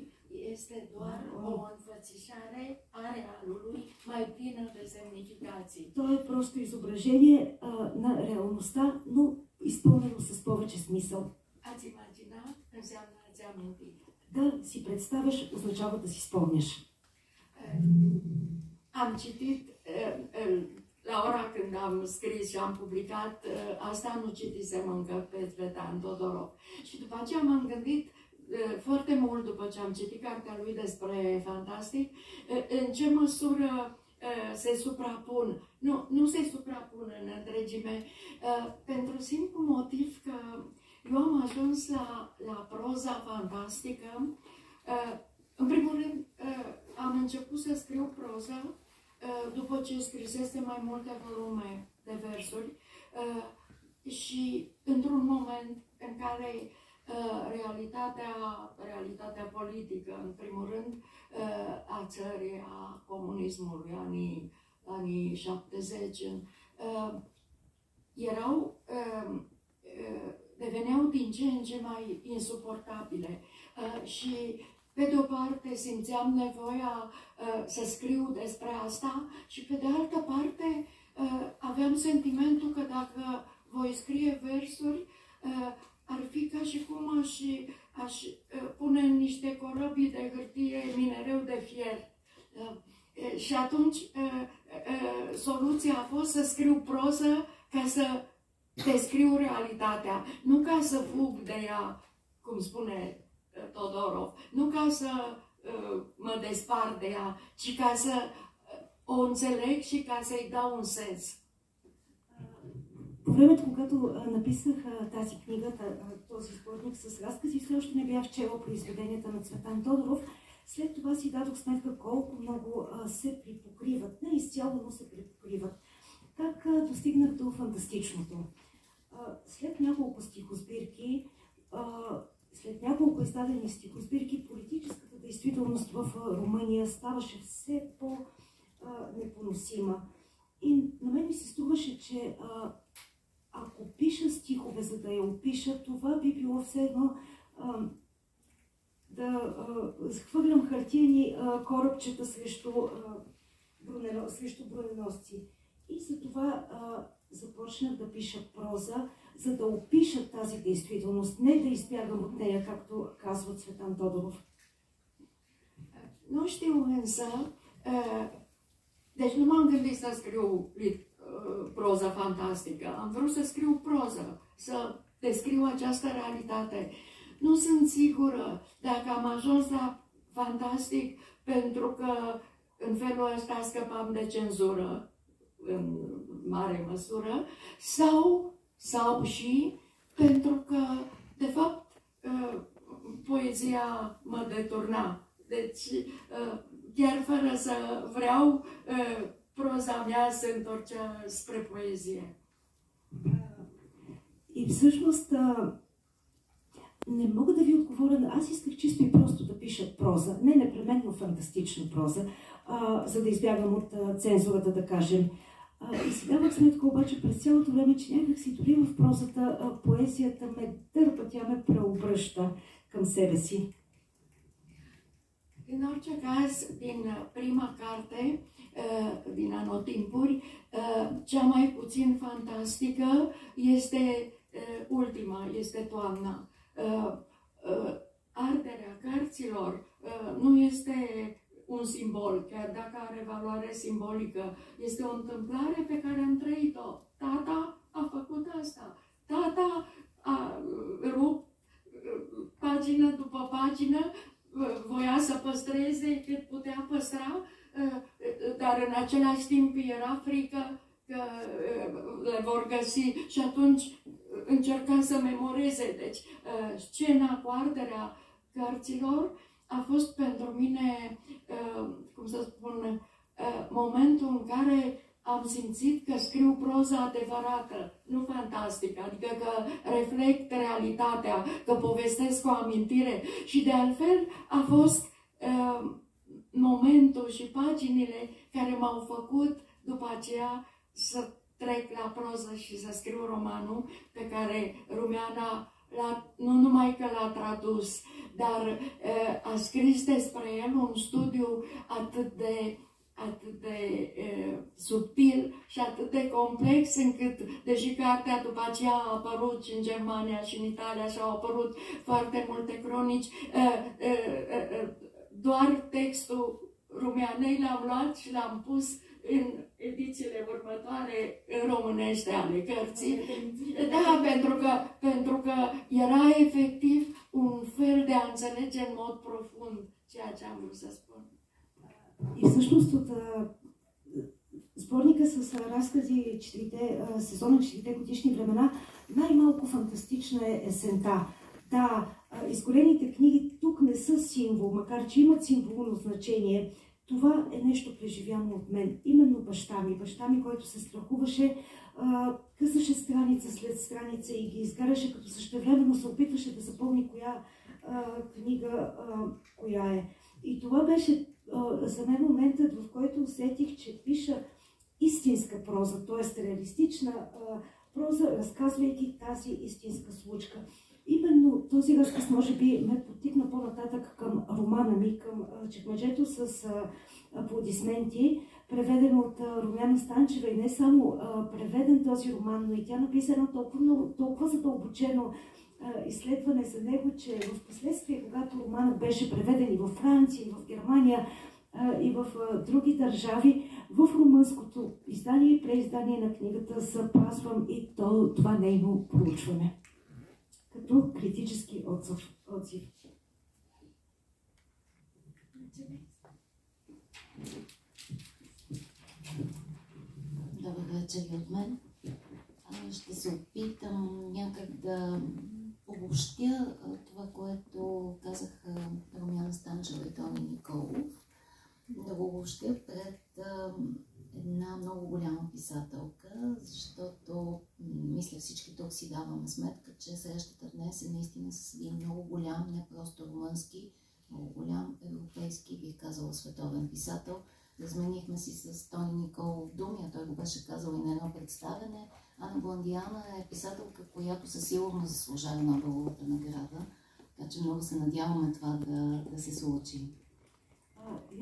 F: este doar o înfățișare a realului mai plină de semnificații.
B: То е просто изображение на реалността, но изпълнено с повече смисъл.
F: A-ți imagina înseamnă a-ți aminti.
B: Да си представяш означава да си спомняш.
F: Am citit la ora când am scris și am publicat, asta nu citisem încă pe Țvetan Todorov. Și după aceea m-am gândit foarte mult, după ce am citit cartea lui despre fantastic, în ce măsură se suprapun. Nu se suprapun în întregime, pentru simplu motiv că eu am ajuns la proza fantastică. În primul rând, am început să scriu proză după ce scrisese mai multe volume de versuri și într-un moment în care realitatea politică, în primul rând, a țării, a comunismului, anii 70, deveneau din ce în ce mai insuportabile și pe de o parte simțeam nevoia să scriu despre asta și pe de altă parte aveam sentimentul că dacă voi scrie versuri, ar fi ca și cum aș pune în niște corăbii de hârtie minereu de fier. Și atunci soluția a fost să scriu proză ca să descriu realitatea, nu ca să fug de ea, cum spune Todorov, nu ca să mă despart de ea, ci ca să o înțeleg și ca să-i dau un sens.
B: По времето, когато написах тази книга, този сборник с разкази, все още не бях чела произведенията на Цветан Тодоров. След това си дадох сметка колко много се припокриват. Не изцяло, но се припокриват. Как достигнах до фантастичното? След няколко стихосбирки, след няколко издадени стихосбирки, политическата действителност в Румъния ставаше все по-непоносима. И на мен ми се струваше, че ако пиша стихове, за да я опиша, това би било все едно да хвърлям хартиени корабчета срещу броненосци. И за това започнах да пиша проза, за да опиша тази действителност, не да избягам от нея, както казва Цветан Тодоров.
F: Nu știu însă, deci nu m-am gândit să scriu proză fantastică, am vrut să scriu proză, să descriu această realitate. Nu sunt sigură dacă am ajuns la fantastic pentru că în felul ăsta scăpam de cenzură, în mare măsură, sau și pentru că, de fapt, poezia mă deturna. Deci, chiar fără să vreau, proza mea se întorcea spre poezie.
B: И всъщност не мога да ви отговоря. Аз исках чисто и просто да пиша проза, не непременно фантастична проза, за да избягам от цензурата, да кажем. И си давах сметка обаче през цялото време, че някак си дори в прозата поезията ме дърпа, тя ме преобръща към себе си.
F: În orice caz, din prima carte, din Anotimpuri, cea mai puțin fantastică este ultima, este Toamna. Arderea cărților nu este un simbol, chiar dacă are valoare simbolică. Este o întâmplare pe care am trăit-o. Tata a făcut asta. Tata a rupt pagină după pagină, voia să păstreze cât putea păstra, dar în același timp era frică că le vor găsi și atunci încerca să memoreze. Deci, scena cu arderea cărților a fost pentru mine, cum să spun, momentul în care am simțit că scriu proză adevărată, nu fantastică, adică că reflect realitatea, că povestesc o amintire. Și de altfel a fost momentul și paginile care m-au făcut după aceea să trec la proză și să scriu romanul pe care Rumeana nu numai că l-a tradus, dar a scris despre el un studiu atât de subtil și atât de complex încât, deși cartea după aceea a apărut și în Germania și în Italia și au apărut foarte multe cronici, doar textul Rumeanei l-am luat și l-am pus în edițiile următoare românește ale cărții. Da, pentru că era efectiv un fel de a înțelege în mod profund ceea ce am vrut să spun.
B: И всъщност от сборника с разкази сезона четирите годишни времена, най-малко фантастична е есента. Да, изгорените книги тук не са символ, макар че имат символно значение. Това е нещо преживяно от мен. Именно баща ми, който се страхуваше, късаше страница след страница и ги изгаряше, като същевременно се опитваше да запомни коя книга коя е. И това беше за мен моментът, в който усетих, че пиша истинска проза, т.е. реалистична проза, разказвайки тази истинска случка. Именно този разказ може би ме подтикна по-нататък към романа ми, към Чекмеджето с аплодисменти, преведен от Румяна Станчева, и не само преведен този роман, но и тя написа едно толкова задълбочено изследване за него, че в последствие, когато романът беше преведен и във Франция, и в Германия, и в други държави, в румънското издание и преиздание на книгата запазвам и това нейно проучване като критически отзив.
G: Добър вечер и от мен. Ще се опитам някак да обобщя това, което казаха Румяна Станчева и Тони Николов. Да го обобщя пред една много голяма писателка, защото мисля всички тук си даваме сметка, че срещата днес е наистина с един много голям, не просто румънски, много голям европейски, бих казала световен писател. Разменихме си с Тони Николов думи, а той го беше казал и на едно представяне. Ана Бландиана е писателка, която със сигурност заслужава Нобеловата награда, така че много се надяваме това да se случи.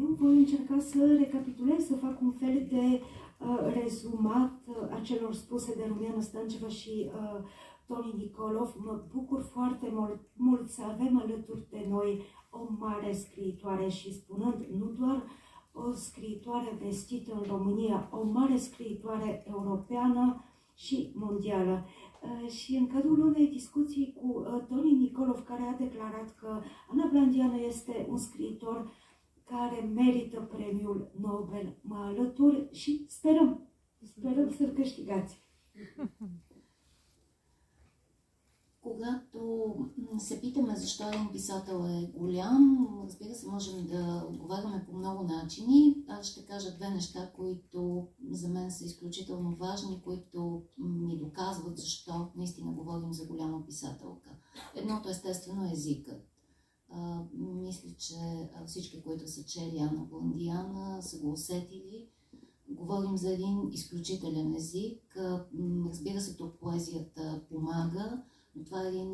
B: Eu voi încerca să recapitulez, să fac un fel de rezumat a celor spuse de Rumeana Stanceva și Toni Nicolov. Mă bucur foarte mult să avem alături de noi o mare scriitoare și spunând nu doar o scriitoare vestită în România, o mare scriitoare europeană și mondială. Și în cadrul unei discuții cu Toni Nicolov, care a declarat că Ana Blandianu este un scriitor care merită premiul Nobel, mă alătur și sperăm să-l câștigați.
G: Когато се питаме защо един писател е голям, разбира се, можем да отговаряме по много начини. Аз ще кажа две неща, които за мен са изключително важни, които ми доказват защо наистина говорим за голяма писателка. Едното естествено е езикът. Мисля, че всички, които са чели Ана Бландиана, са го усетили. Говорим за един изключителен език. Разбира се, тук поезията помага, но това е един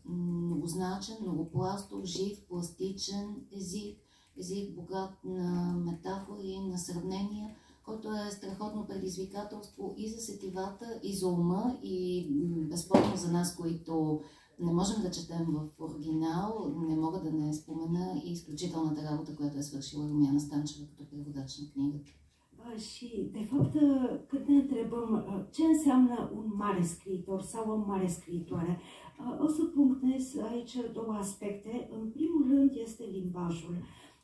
G: многозначен, многопластов, жив, пластичен език. Език богат на метафори, на сравнения, който е страхотно предизвикателство и за сетивата, и за ума, и безспорно за нас, които не можем да четем в оригинал. Не мога да не спомена и изключителната работа, която е свършила Румяна Станчева като преводач на книгата.
B: Și, de fapt, când ne întrebăm ce înseamnă un mare scriitor sau o mare scriitoare, o să punctez aici două aspecte. În primul rând este limbajul.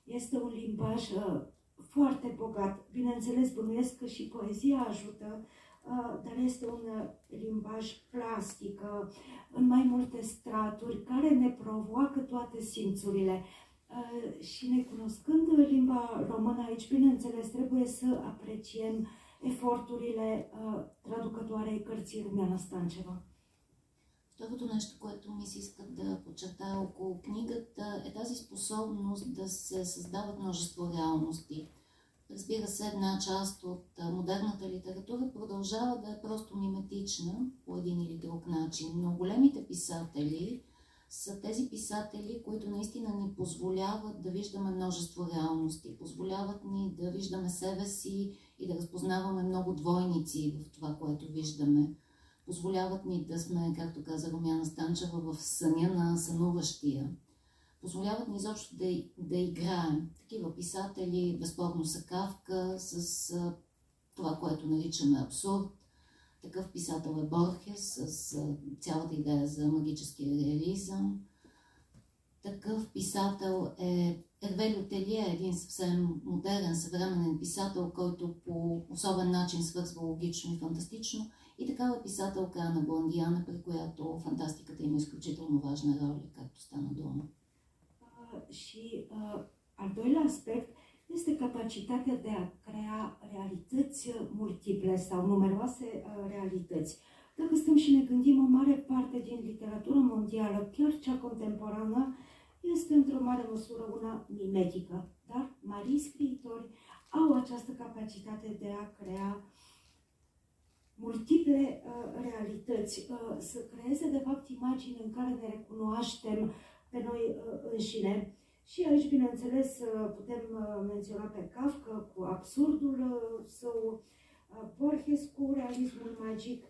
B: Este un limbaj foarte bogat. Bineînțeles, bănuiesc că și poezia ajută, dar este un limbaj plastic, în mai multe straturi, care ne provoacă toate simțurile. Și necunoscând limba română aici, bineînțeles, trebuie să apreciem eforturile traducătoarei cărții Румяна Станчева.
G: Второто нещо, което ми се иска да подчертая около книгата, е тази способност да се създават множество реалности. Разбира се, една част от модерната литература продължава да е просто миметична по един или друг начин, но големите писатели са тези писатели, които наистина ни позволяват да виждаме множество реалности, позволяват ни да виждаме себе си и да разпознаваме много двойници в това, което виждаме. Позволяват ни да сме, както каза Румяна Станчева, в съня на сънуващия. Позволяват ни изобщо да играем. Такива писатели безспорно са Кафка с това, което наричаме абсурд. Такъв писател е Борхес с цялата идея за магическия реализъм. Такъв писател е Ерве Лютелие, един съвсем модерен, съвременен писател, който по особен начин свързва логично и фантастично. И такава писателка Ана Бландиана, при която фантастиката има изключително важна роля, както стана дума.
B: Și al doilea aspect este capacitatea de a crea realități multiple sau numeroase realități. Dacă stăm și ne gândim, o mare parte din literatura mondială, chiar cea contemporană, este într-o mare măsură una mimetică. Dar mari scriitori au această capacitate de a crea multiple realități, să creeze de fapt imagini în care ne recunoaștem pe noi înșine. Și aici, bineînțeles, putem menționa pe Kafka cu absurdul său, Borges cu realismul magic,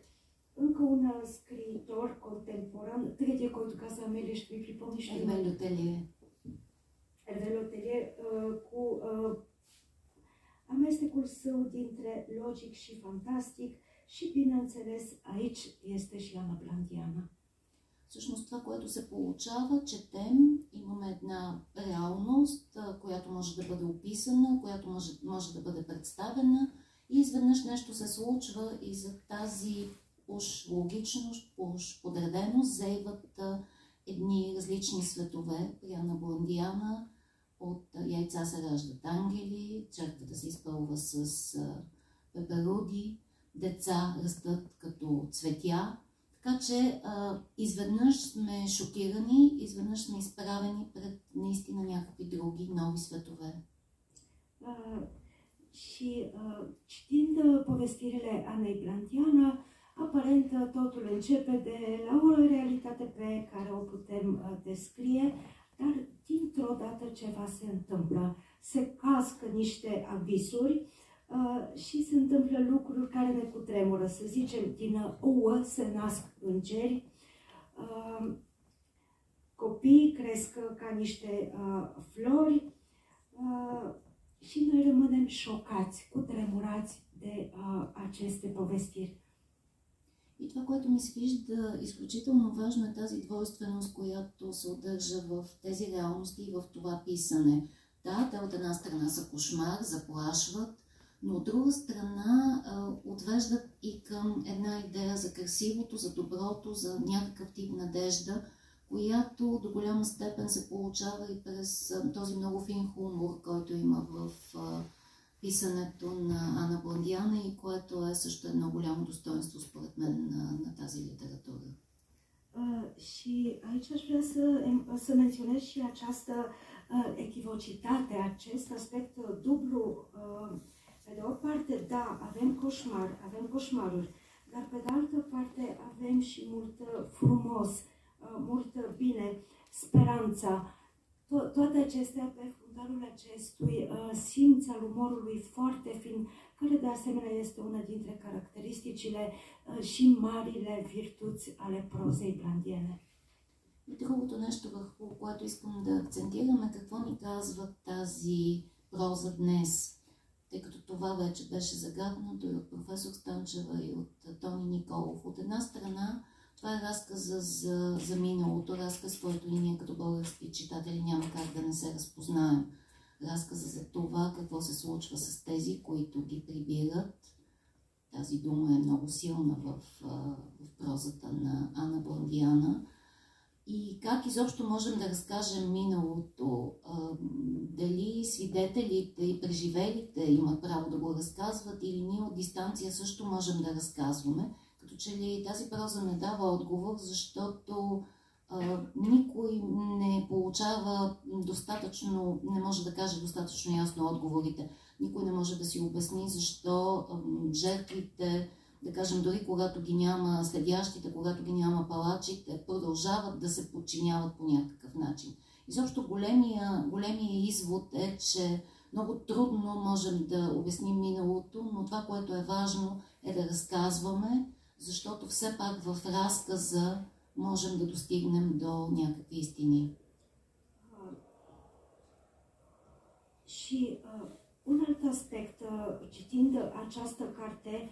B: încă un scriitor contemporan, tretия, който каза Амелия, ще ви припомниш?
G: Ерве Лютелие.
B: Ерве Лютелие cu amestecul său dintre logic și fantastic și, bineînțeles, aici este și Ана Бландиана.
G: Всъщност това, което се получава, четем, имаме една реалност, която може да бъде описана, която може да бъде представена и изведнъж нещо се случва и за тази уж логичност, уж подреденост заиват едни различни светове. При Ана Бландиана от яйца се раждат ангели, черквата се изпълва с пеперуди, деца растат като цветя. Така че изведнъж сме шокирани, изведнъж сме изправени пред наистина някакви други нови светове.
B: Și citind povestirile Anei Blandiana, aparent totul începe de la o realitate pe care o putem descrie, dar dintr-o dată ceva se întâmplă. Se cască niște avisuri și se întâmplă lucruri care ne cutremură. Să zicem, din ouă se nasc îngeri, copiii cresc ca niște flori și noi rămânem șocați, cutremurați de aceste povestiri.
G: И това, което ми се вижда изключително важно, е тази двойственост, която се удържа в тези реалности и в това писане. Да, те от една страна са кошмар, заплашват, но от друга страна отвеждат и към една идея за красивото, за доброто, за някакъв тип надежда, която до голяма степен се получава и през този много фин хумор, който има в писането на Ана Бландиана и което е също едно голямо достоинство според мен на тази литературă.
B: Și aici aș vrea să menționez și această echivocitate, acest aspect dublu. Pe de o parte, da, avem coșmaruri, dar pe de altă parte avem și mult frumos, mult bine, speranța. Toate acestea pe fundalul acestui simț al umorului foarte fin, care de asemenea este una dintre caracteristicile și marile virtuți ale prozei blandiene.
G: Другото нещо, върху което искам да акцентираме, какво ни казва тази проза днес, тъй като това вече беше загаднато и от професор Станчева, и от Тони Николов. От една страна, това е разказа за миналото, разказ, който и ние като български читатели няма как да не се разпознаем. Разказа за това какво се случва с тези, които ги прибират. Тази дума е много силна в прозата на Ана Бондиана. И как изобщо можем да разкажем миналото, дали свидетелите и преживелите имат право да го разказват или ние от дистанция също можем да разказваме. Като че ли тази проза не дава отговор, защото никой не получава достатъчно, не може да каже достатъчно ясно отговорите. Никой не може да си обясни защо жертвите, да кажем, дори когато ги няма следящите, когато ги няма палачите, продължават да се подчиняват по някакъв начин. Изобщо големия извод е, че много трудно можем да обясним миналото, но това, което е важно, е да разказваме, защото все пак в разказа можем да достигнем до някакви истини.
B: Și un alt aspect, citind această carte,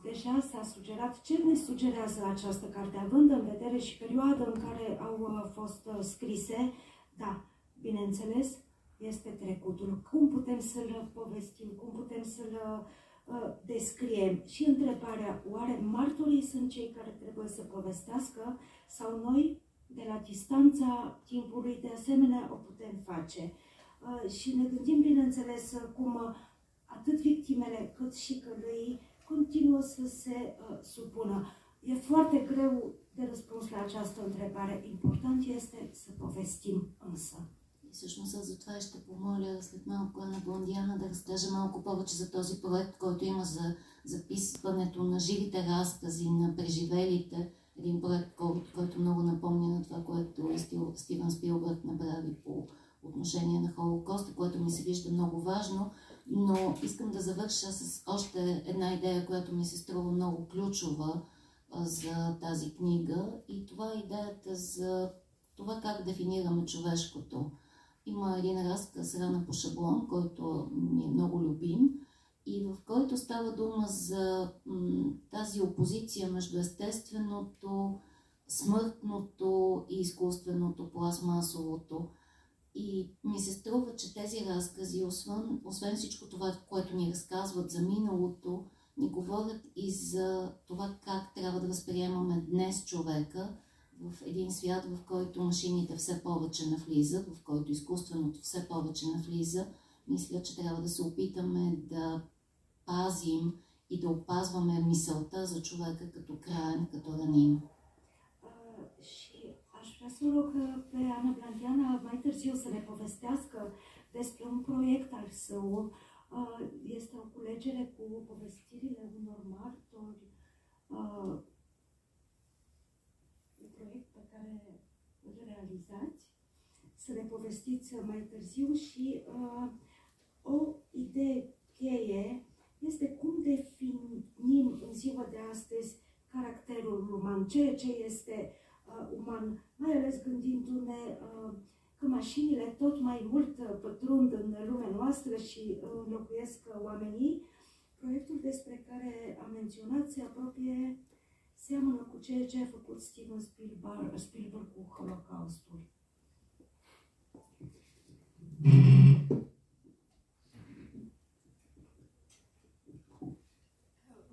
B: deja s-a sugerat, ce ne sugerează această carte, având în vedere și perioada în care au fost scrise, da, bineînțeles, este trecutul. Cum putem să-l povestim, cum putem să-l descriem? Și întrebarea, oare martorii sunt cei care trebuie să povestească sau noi, de la distanța timpului, de asemenea, o putem face? Și ne gândim, bineînțeles, cum atât victimele cât și călăii continuă să se supună. E foarte greu de răspuns la această întrebare. Important este să povestim însă.
G: И всъщност за това ще помоля след малко Ана Бондиана да разкаже малко повече за този проект, който има за записването на живите разкази на преживелите. Един проект, който много напомня на това, което Стивън Спилбърг направи по отношение на Холокоста, което ми се вижда много важно, но искам да завърша с още една идея, която ми се струва много ключова за тази книга, и това е идеята за това как дефинираме човешкото. Има един разказ "Рана по шаблон", който ми е много любим и в който става дума за тази опозиция между естественото, смъртното и изкуственото, пластмасовото. И ми се струва, че тези разкази, освен всичко това, което ни разказват за миналото, ни говорят и за това как трябва да възприемаме днес човека в един свят, в който машините все повече навлизат, в който изкуственото все повече навлиза. Мисля, че трябва да се опитаме да пазим и да опазваме мисълта за човека като краен, като раним.
B: Aș vrea să o rog pe Ana Blandiana mai târziu să ne povestească despre un proiect al său. Este o culegere cu povestirile unor martori, un proiect pe care îl realizați, să ne povestiți mai târziu. Și o idee cheie este cum definim în ziua de astăzi caracterul uman, ceea ce este uman, mai ales gândindu-ne că mașinile tot mai mult pătrund în lumea noastră și înlocuiesc oamenii. Proiectul despre care am menționat se apropie, seamănă cu ceea ce a făcut Steven Spielberg cu Holocaustul.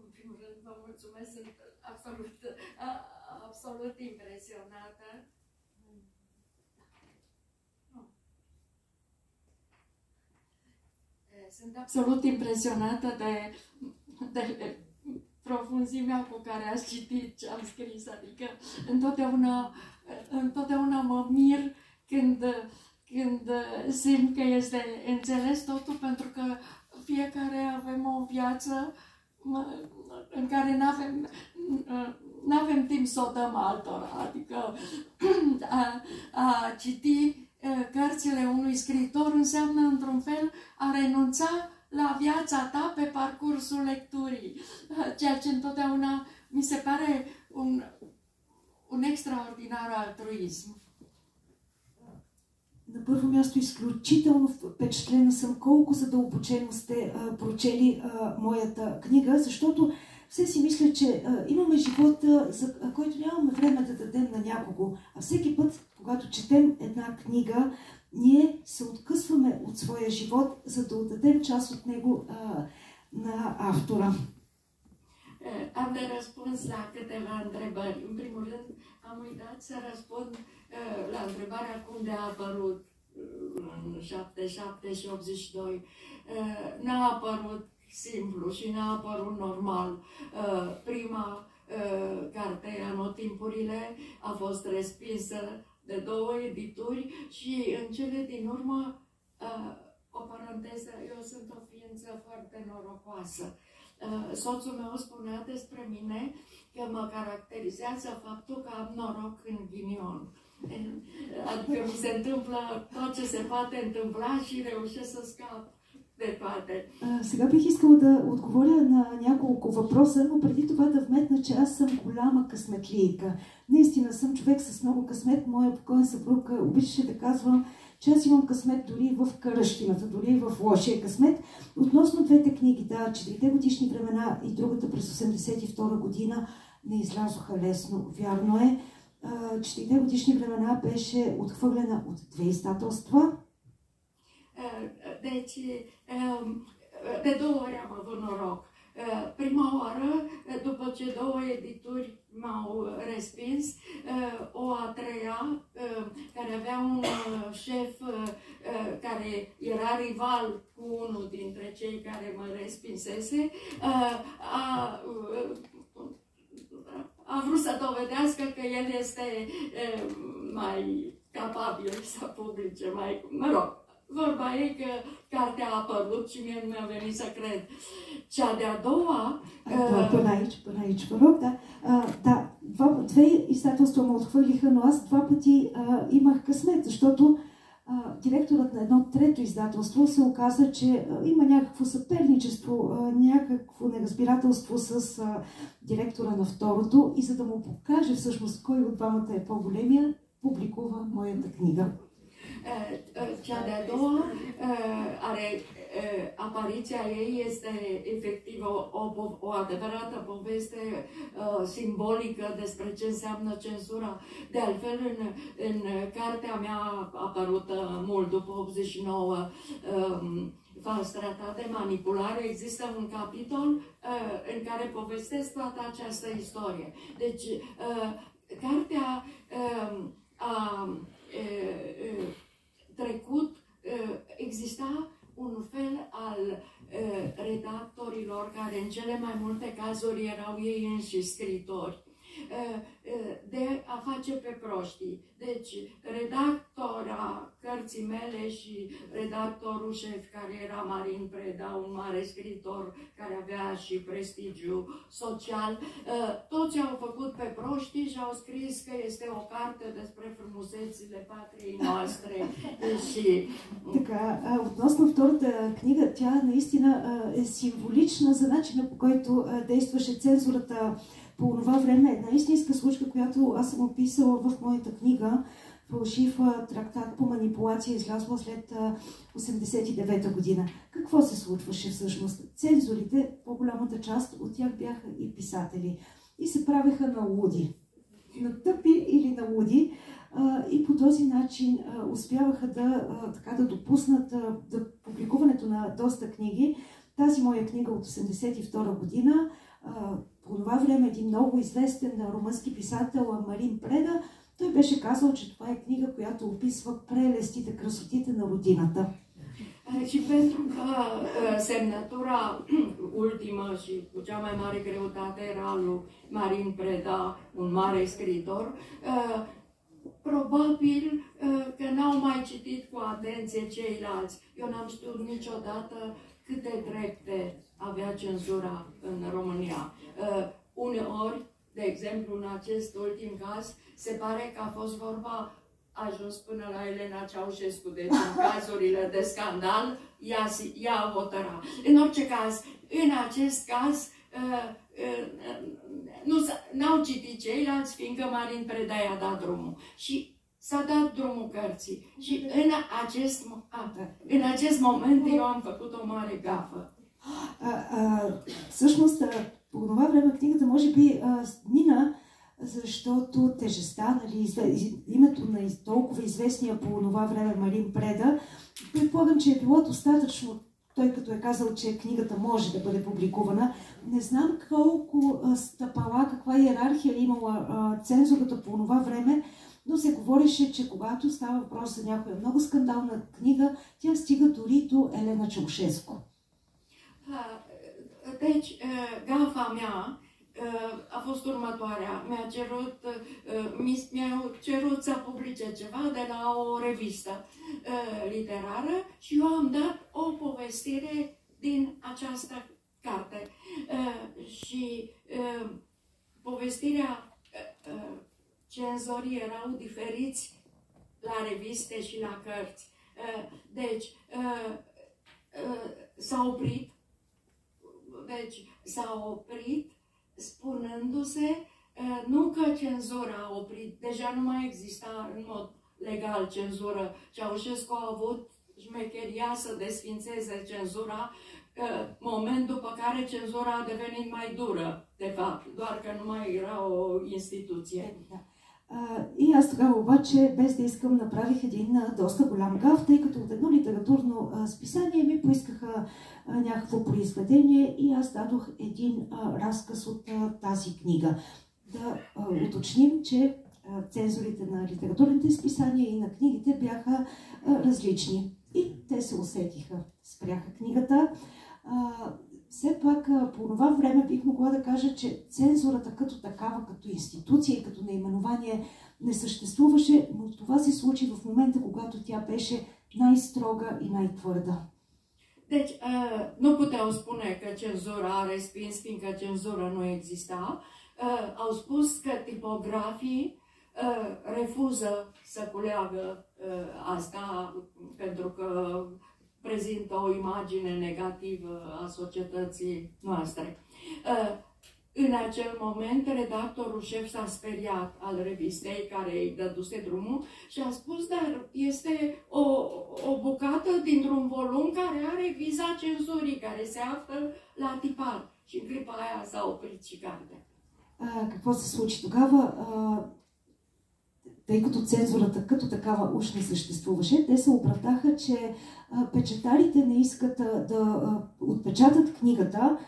F: În primul rând, vă mulțumesc, sunt absolut impresionată. Sunt absolut impresionată de profunzimea cu care ați citit ce am scris. Adică întotdeauna mă mir când simt că este înțeles totul, pentru că fiecare avem o viață în care n-avem timp să o dăm altora. Adică a citi cărțile unui scriitor înseamnă, într-un fel, a renunța la viața ta pe parcursul lecturii, ceea ce întotdeauna mi se pare un extraordinar altruism.
B: На първо място изключително впечатлена съм колко задълбочено сте прочели моята книга, защото все си мисля, че имаме живота, за който нямаме време да дадем на някого. А всеки път, когато четем една книга, ние се откъсваме от своя живот, за да отдадем част от него на автора.
F: Am de răspuns la câteva întrebări. În primul rând, am uitat să răspund la întrebarea cum de a apărut în 77 și 82. N-a apărut simplu și n-a apărut normal. Prima carte, Anotimpurile, a fost respinsă de 2 edituri și în cele din urmă, o paranteză, eu sunt o ființă foarte norocoasă. Soțul meu spunea despre mine că mă caracterizează faptul că am noroc în ghinion. Adică mi se întâmplă tot ce se poate întâmpla și reușesc să scap de toate.
B: Сега бих искала да отговоря на няколко въпроса, но преди това да вметна, че аз съм голяма късметлийка. Наистина съм човек с много късмет. Моя покоен съпруг обичаше да казва, че аз имам късмет дори в каръщината, дори в лошия късмет. Относно двете книги, да, 4 годишни времена и другата през 82 година не излязоха лесно. Вярно е, 4 годишни времена беше отхвърлена от 2 издателства.
F: Deci, de 2 ori am avut noroc. Prima oară, după ce 2 edituri m-au respins, o a treia, care avea un șef care era rival cu unul dintre cei care mă respinsese, a vrut să dovedească că el este mai capabil să publice, mă rog. Vorba e că cartea a apărut și mie nu mi-a venit să cred. Cea de-a doua...
B: Până aici, vă rog, да. Две издателства ме отхвърлиха, но аз 2 пъти имах късмет, защото директорът на едно трето издателство се оказа, че има някакво съперничество, някакво неразбирателство с директора на второто и за да му покаже всъщност кой от двамата е по-големия, публикува моята книга.
F: Cea de-a doua apariția ei este efectiv o adevărată poveste simbolică despre ce înseamnă cenzura. De altfel, în cartea mea apărută mult după 89, Fals tratat de manipulare, există un capitol în care povestesc toată această istorie. Deci, cartea a trecut, exista un fel al redactorilor care în cele mai multe cazuri erau ei înșiși scritori, de a face pe proștii. Deci, redactora cărții mele și redactorul șef, care era Marin Preda, un mare scritor care avea și prestigiu social, toți au făcut pe proștii și au scris că este o carte despre frumusețile patriei noastre. Și...
B: Така, относно втората книга, тя наистина е символична за начина, по който действаше цензурата по това време. Една истинска случка, която аз съм описала в моята книга, фалшив трактат по манипулация, излязла след 89-та година. Какво се случваше всъщност? Цензорите, по-голямата част от тях бяха и писатели. И се правеха на луди. На тъпи или на луди. И по този начин успяваха да допуснат да публикуването на доста книги. Тази моя книга от 1982 година, по това време един много известен румънски писател Марин Преда, той беше казал, че това е книга, която описва прелестите, красотите на родината.
F: Și pentru că semnătura ultimă și cu cea mai mare greutate era lui Marin Preda, un mare scriitor, probabil că n-au mai citit cu atenție ceilalți. Eu n-am știut niciodată câte drepte avea cenzura în România. Uneori, de exemplu, în acest ultim caz, se pare că a fost vorba, a ajuns până la Elena Ceaușescu, deci în cazurile de scandal, ea hotăra. În orice caz, în acest caz, n-au citit ceilalți, fiindcă Marin Preda i-a dat drumul. Și s-a dat drumul cărții. Și în acest moment eu am făcut o mare gafă.
B: Всъщност, по това време книгата може би мина, защото тежестта, нали, името на толкова известния по това време Марин Преда, предполагам, че е било достатъчно, той като е казал, че книгата може да бъде публикувана. Не знам колко стъпала, каква иерархия е имала цензурата по това време, но се говореше, че когато става въпрос за някоя много скандална книга, тя стига дори до Елена Чаушеско.
F: Deci, gafa mea a fost următoarea. Mi-au cerut să publice ceva de la o revistă literară și eu am dat o povestire din această carte. Și povestirea, cenzorii erau diferiți la reviste și la cărți. Deci, s-a oprit. Deci s-a oprit spunându-se nu că cenzura a oprit, deja nu mai exista în mod legal cenzură. Ceaușescu a avut șmecheria să desfințeze cenzura, moment după care cenzura a devenit mai dură, de fapt, doar că nu mai era o instituție.
B: И аз тогава обаче, без да искам, направих един доста голям гаф, тъй като от едно литературно списание ми поискаха някакво произведение и аз дадох един разказ от тази книга. Да уточним, че цензурите на литературните списания и на книгите бяха различни. И те се усетиха. Спряха книгата. Все пак по това време бих могла да кажа, че цензурата като такава, като институция и като наименование не съществуваше, но това се случи в момента, когато тя беше най-строга и най-твърда.
F: Deci, nu puteau spune că cenzura a respins, fiindcă cenzura nu exista. Au spus că tipografii refuză să culeagă asta pentru că prezintă o imagine negativă a societății noastre. În acel moment, redactorul șef s-a speriat al revistei care îi dăduse drumul și a spus, dar este o bucată dintr-un volum care are viza cenzurii, care se află la tipar. Și în clipa aia s-a oprit și cartea.
B: Какво се случи тогава? Тъй като цензурата като такава уж не съществуваше, те се оправдаха, че печатарите не искат да отпечатат книгата,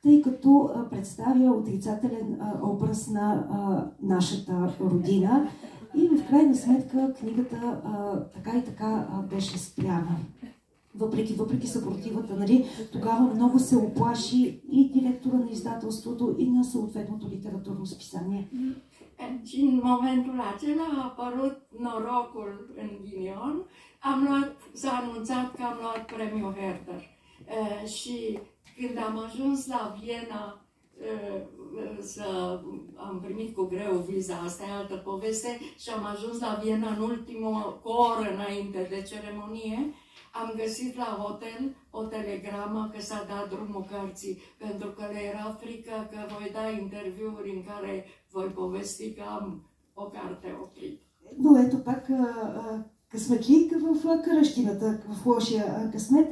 B: тъй като представя отрицателен образ на нашата родина. И в крайна сметка книгата така и така беше спряна. Въпреки съпротивата, нали, тогава много се оплаши и директора на издателството и на съответното литературно списание.
F: Și în momentul acela a apărut norocul în ghinion. S-a anunțat că am luat premiul Herder. Și când am ajuns la Viena, am primit cu greu viza, asta e altă poveste, și am ajuns la Viena cu o oră înainte de ceremonie, am găsit la hotel o telegramă că s-a dat drumul cărții, pentru că le era frică că voi da interviuri în care voi povesti că am o carte oprită.
B: Но ето пак късметлик в кръщината, в лошия късмет.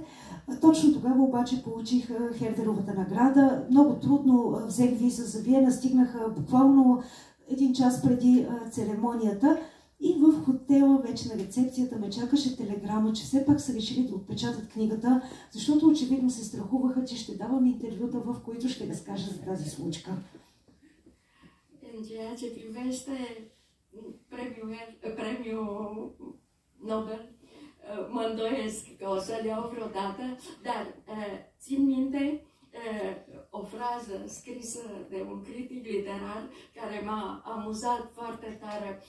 B: Точно тогава обаче получих Хердеровата награда. Много трудно взех виза за Виена, стигнаха буквално един час преди церемонията. И в хотела, вече на рецепцията, ме чакаше телеграма, че все пак са решили да отпечатат книгата, защото очевидно се страхуваха, че ще давам интервюта, в които ще разкажа за тази случка.
F: În ceea ce privește premiul Nobel, mă îndoiesc că o să-l iau vreodată, dar țin minte o frază scrisă de un critic literar care m-a amuzat foarte tare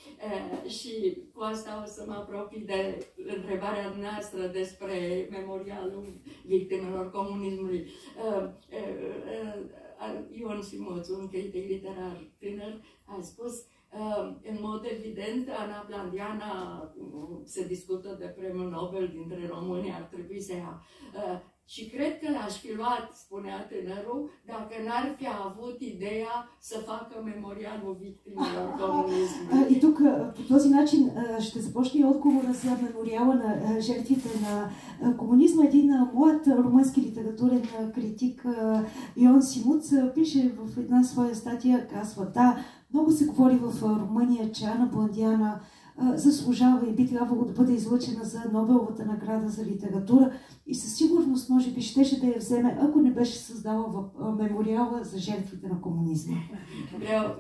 F: și cu asta o să mă apropii de întrebarea noastră despre memorialul victimelor comunismului. Ion Simuț, un critic literar tânăr, a spus în mod evident, Ana Blandiana se discută de premiul Nobel dintre români, ar trebui să ia. Și cred că l-aș fi luat, spunea tânărul, dacă n-ar fi avut ideea să facă memorialul victimelor comunismului.
B: И тук по този начин ще започне и отговора за мемориала на жертвите на комунизма. Един млад румънски литературен критик Йоан Симуц пише в една своя статия, казва: да, много се говори в Румъния, че Ана Бландиана заслужава и би трябвало да бъде излъчена за Нобеловата награда за литература и със сигурност може би щеше да я вземе, ако не беше създала мемориала за жертвите на комунизма.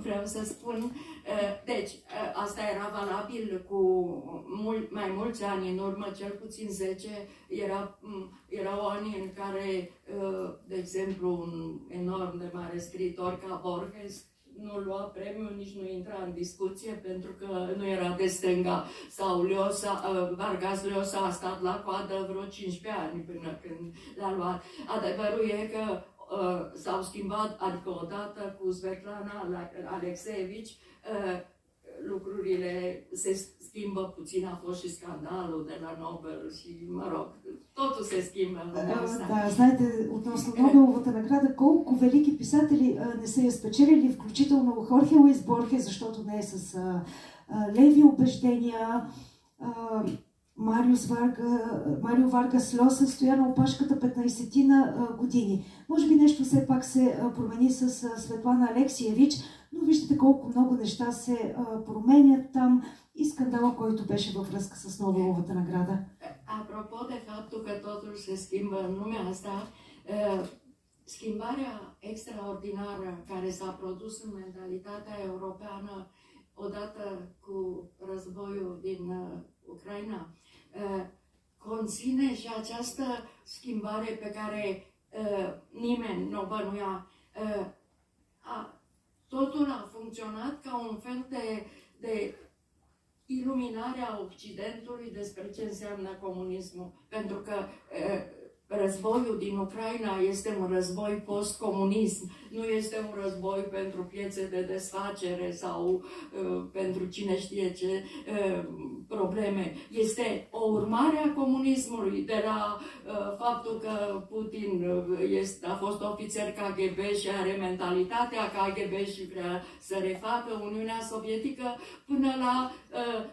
F: Vreau să spun, deci asta era valabil cu mai mulți ani în urmă, cel puțin 10, erau ani în care, de exemplu, un enorm de mare scriitor ca Borges nu lua premiul, nici nu intra în discuție pentru că nu era de stânga, sau Vargas Llosa a stat la coadă vreo 15 ani până când l-a luat. Adevărul e că s-au schimbat, adică odată cu Svetlana Alexeevici, lucrurile se schimbă puțin, a fost și scandalul de la Nobel și, mă rog, totul se schimbă în lumea asta.
B: Да, знаете, относно Нобеловата награда, колко велики писатели не са я спечелили, включително Хорхе Луис Борхе, защото не е с леви убеждения, Марио Варгас Льоса стоя на опашката 15-тина години. Може би нещо все пак се промени с Светлана Алексиевич, но виждате колко много неща се променят там и скандала, който беше във връзка с Нобеловата награда.
F: Apropo de faptul că totul se schimbă în lumea asta, schimbarea extraordinară care s-a produs în mentalitatea europeană odată cu războiul din Ucraina, conține și această schimbare pe care nimeni nu o bănuia. Totul a funcționat ca un fel de iluminare a Occidentului despre ce înseamnă comunismul. Pentru că războiul din Ucraina este un război post-comunism, nu este un război pentru piețe de desfacere sau pentru cine știe ce probleme. Este o urmare a comunismului, de la faptul că Putin a fost ofițer KGB și are mentalitatea KGB și vrea să refacă Uniunea Sovietică, până la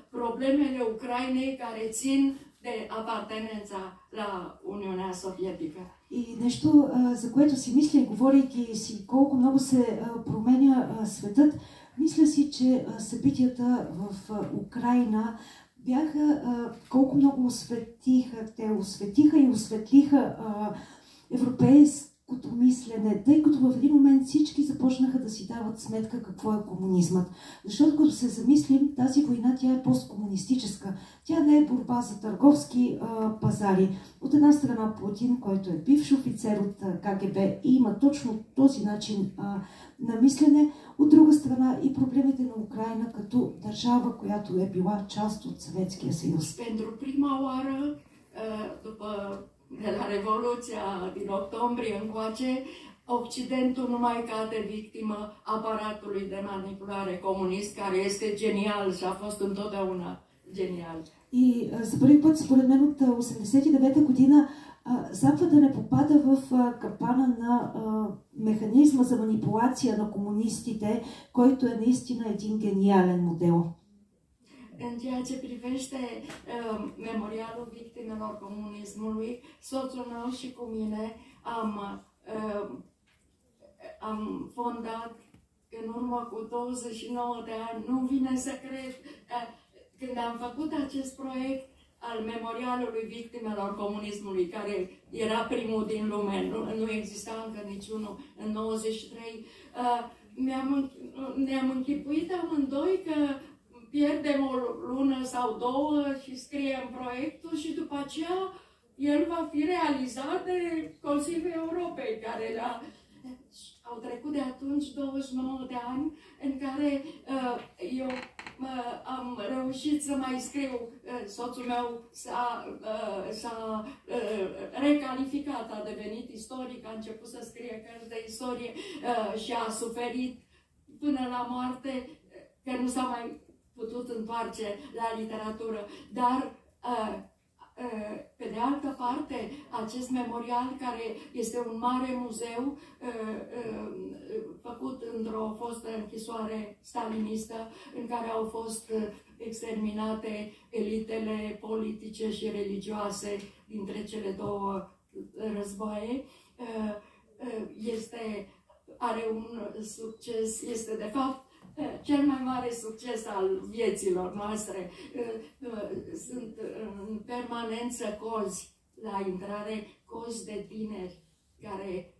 F: problemele Ucrainei care țin de апартененța la Uniunea Советска.
B: И нещо, за което си мисля, говорейки си колко много се променя светът, мисля си, че събитията в Украйна бяха колко много осветиха. Те осветиха и осветлиха европейското мислене, тъй като в един момент всички започнаха да си дават сметка какво е комунизмът. Защото като се замислим, тази война тя е посткомунистическа. Тя не е борба за търговски пазари. От една страна Путин, който е бивш офицер от КГБ и има точно този начин на мислене, от друга страна и проблемите на Украйна като държава, която е била част от Съветския съюз.
F: Pentru prima oară, după de la Revoluția din octombrie încoace, Occidentul nu mai cade victimă aparatului de manipulare comunist, care este genial și a fost întotdeauna genial.
B: И за първи път, според мен, от 89-та година Запада не попада в капана на механизма за манипулация на комунистите, който е наистина един гениален модел.
F: În ceea ce privește memorialul victimelor comunismului, soțul meu și cu mine am fondat în urmă cu 29 de ani, nu vine să cred, când am făcut acest proiect al memorialului victimelor comunismului, care era primul din lume, nu exista încă niciunul în 93, ne-am închipuit amândoi că pierdem o lună sau două și scriem proiectul și după aceea el va fi realizat de Consiliul Europei, care au trecut de atunci 29 de ani în care eu am reușit să mai scriu. Soțul meu s-a recalificat, a devenit istoric, a început să scrie cărți de istorie și a suferit până la moarte că nu s-a mai putut întoarce la literatură, dar pe de altă parte, acest memorial, care este un mare muzeu făcut într-o fostă închisoare stalinistă, în care au fost exterminate elitele politice și religioase dintre cele două războaie, are un succes, este de fapt cel mai mare succes al vieților noastre. Sunt în permanență cozi la intrare, cozi de tineri care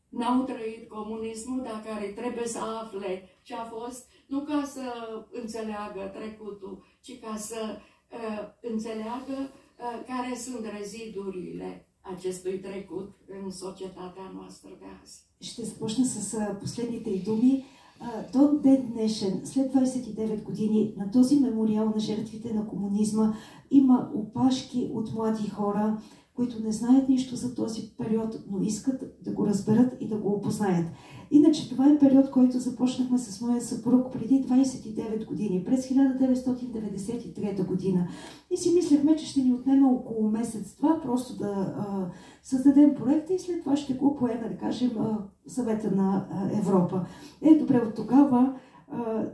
F: n-au trăit comunismul, dar care trebuie să afle ce a fost, nu ca să înțeleagă trecutul, ci ca să înțeleagă care sunt rezidurile acestui trecut în societatea noastră de azi.
B: Ще започна с последните й думи. До ден днешен, след 29 години, на този мемориал на жертвите на комунизма има опашки от млади хора, които не знаят нищо за този период, но искат да го разберат и да го опознаят. Иначе това е период, който започнахме с моя съпруг преди 29 години, през 1993 година. И си мислехме, че ще ни отнема около месец-два, просто да създадем проекта и след това ще го поеме, да кажем, Съвета на Европа. Добре, от тогава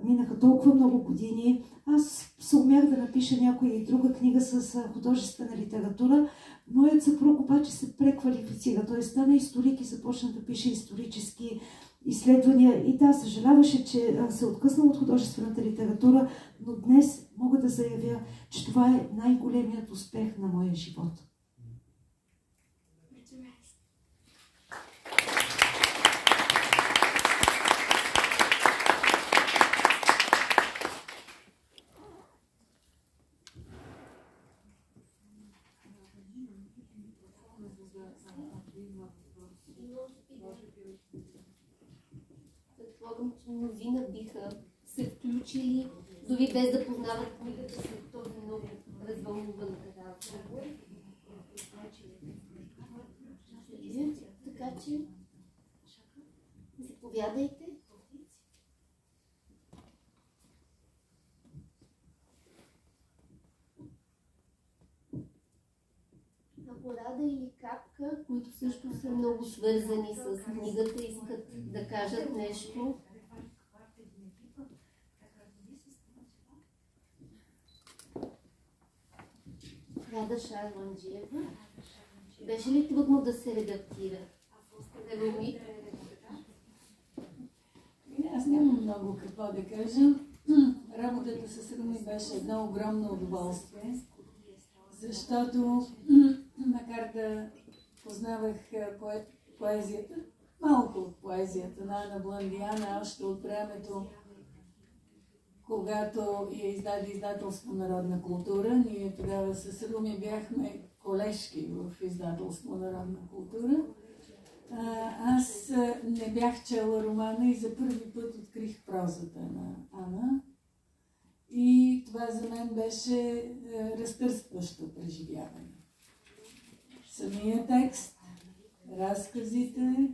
B: минаха толкова много години. Аз съумях да напиша някоя и друга книга с художествена литература. Моят съпруг обаче се преквалифицира. Той стана историк и започна да пише исторически изследвания. И да, съжаляваше, че се откъснал от художествената литература, но днес мога да заявя, че това е най-големият успех на моя живот.
A: Предполагам, че мнозина биха се включили, дори без да познават книгата, след този много развълнуван разговор. Така че, заповядайте. Рада или Капка, които също са много свързани с книгата, искат да кажат нещо. Рада Шарланджиева. Беше ли трудно да се редактира?
H: Аз нямам много какво да кажа. Работата с Руми беше едно огромно удоволствие, защото макар да познавах поезията, малко от поезията на Ана Бландиана, още от времето, когато я издаде издателство Народна култура, ние тогава с Руми бяхме колежки в издателство Народна култура. Аз не бях чела романа и за първи път открих прозата на Ана. И това за мен беше разтърсващо преживяване. Самия текст, разказите,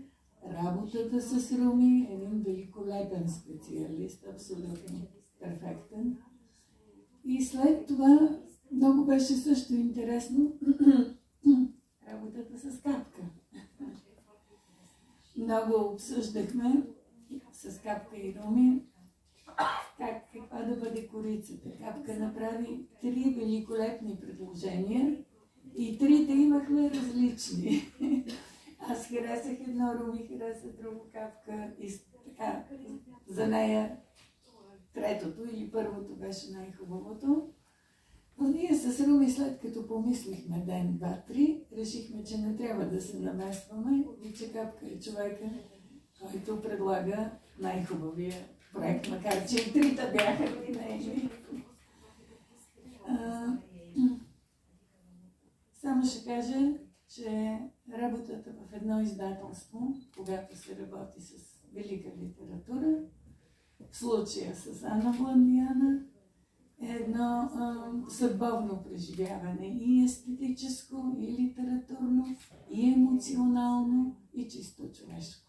H: работата с Руми, един великолепен специалист, абсолютно перфектен. И след това много беше също интересно работата с Капка. Много обсъждахме с Капка и Руми каква да бъде корицата. Капка направи 3 великолепни предложения и 3-те имахме различни. Аз харесах едно, Руми хареса друго, Капка и така, за нея третото или първото беше най-хубавото. Но ние с Руми, след като помислихме ден, 2, 3, решихме, че не трябва да се намесваме и че Капка е човека, който предлага най-хубавия проект, макар че и 3-та бяха нейни. Само ще кажа, че работата в едно издателство, когато се работи с велика литература, в случая с Ана Бландиана, е едно съдбовно преживяване и естетическо, и литературно, и емоционално, и чисто човешко.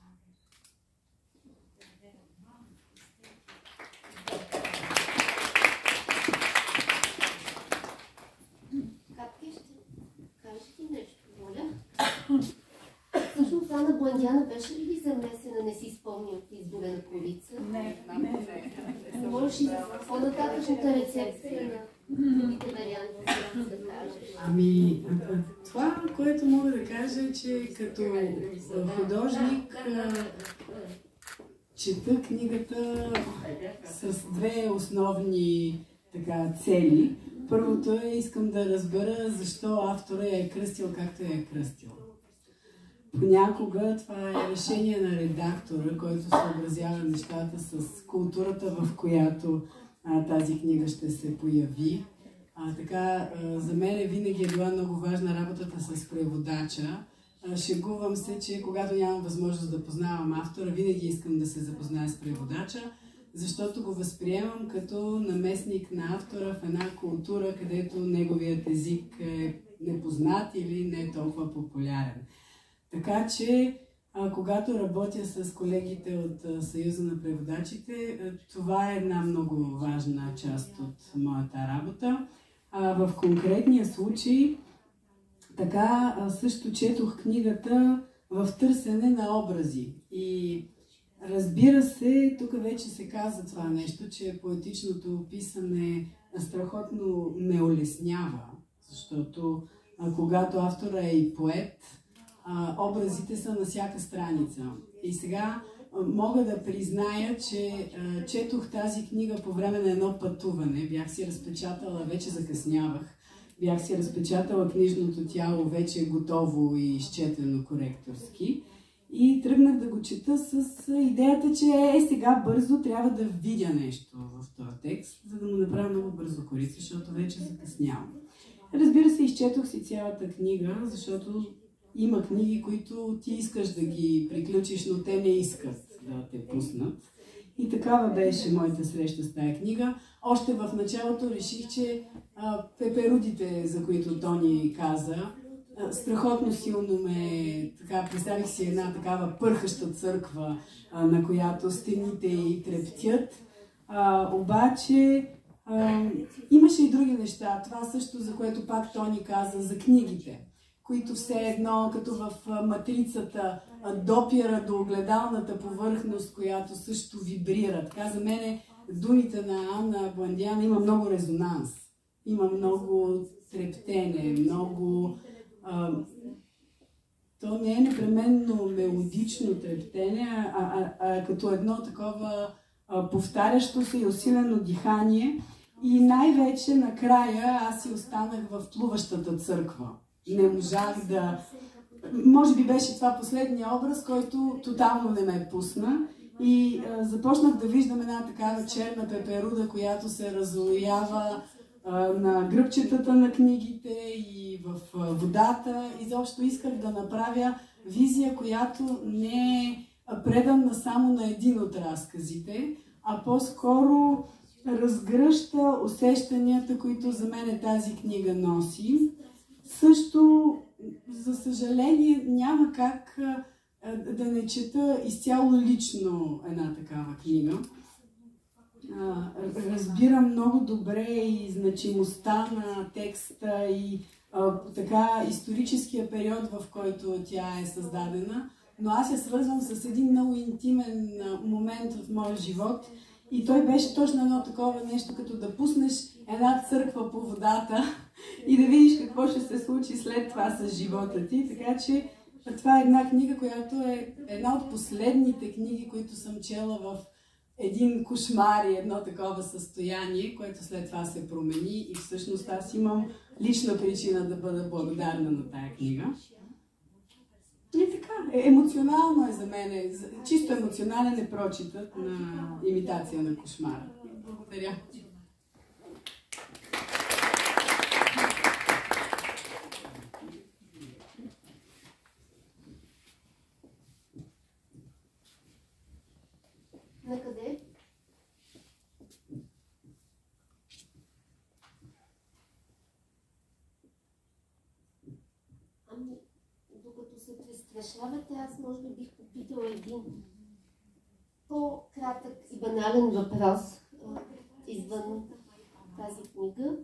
A: Буендиана беше ли замесена, не си спомням, в избора на корица?
H: Не.
A: Можеш ли по-нататъчната рецепция на другите варианти да кажеш?
I: Ами, това, което мога да кажа е, че като художник чета книгата с две основни цели. Първото е, искам да разбера защо автора я е кръстил както я е кръстил. Понякога това е решение на редактора, който съобразява нещата с културата, в която тази книга ще се появи. За мен винаги е била много важна работата с преводача. Шегувам се, че когато нямам възможност да познавам автора, винаги искам да се запозная с преводача, защото го възприемам като наместник на автора в една култура, където неговият език е непознат или не е толкова популярен. Така че, когато работя с колегите от Съюза на преводачите, това е една много важна част от моята работа. В конкретния случай, също четох книгата в търсене на образи. И разбира се, тук вече се каза това нещо, че поетичното писане страхотно ме улеснява, защото когато автора е и поет, образите са на всяка страница. И сега мога да призная, че четох тази книга по време на едно пътуване. Бях си разпечатала, вече закъснявах, бях си разпечатала книжното тяло, вече готово и изчетено коректорски. И тръгнах да го чета с идеята, че сега бързо трябва да видя нещо в този текст, за да му направя много бързо корица, защото вече закъснявам. Разбира се, изчетох си цялата книга, защото има книги, които ти искаш да ги приключиш, но те не искат да те пуснат. И такава беше моята среща с тая книга. Още в началото реших, че пеперудите, за които Тони каза, страхотно силно представих си една такава пърхаща църква, на която стените й трептят. Обаче имаше и други неща. Това също, за което пак Тони каза, за книгите, които все едно, като в матрицата, допира до огледалната повърхност, която също вибрира. Така за мен думите на Анна Буендиана има много резонанс, има много трептене, много... То не е непременно мелодично трептене, а като едно такова повтарящо се и усилено дихание. И най-вече накрая аз си останах в плуващата църква. Не можах да... Може би беше това последния образ, който тотално не ме пусна. И започнах да виждам една такава черна пеперуда, която се разлоява на гръбчетата на книгите и в водата. Изобщо исках да направя визия, която не е предана само на един от разказите, а по-скоро разгръща усещанията, които за мен тази книга носи. Също, за съжаление, няма как да не чета изцяло лично една такава книга. Разбирам много добре и значимостта на текста и историческия период, в който тя е създадена, но аз я свързвам с един много интимен момент в моя живот и той беше точно едно такова нещо, като да пуснеш една църква по водата и да видиш какво ще се случи след това с живота ти. Така че това е една книга, която е една от последните книги, които съм чела в един кошмар и едно такова състояние, което след това се промени и всъщност аз имам лична причина да бъда благодарна на тая книга. И така, емоционално е за мен, чисто емоционален е прочитът на имитация на кошмара. Благодаря.
A: На къде? Докато се престрашавате, аз може би бих попитала един по-кратък и банален въпрос извън тази книга.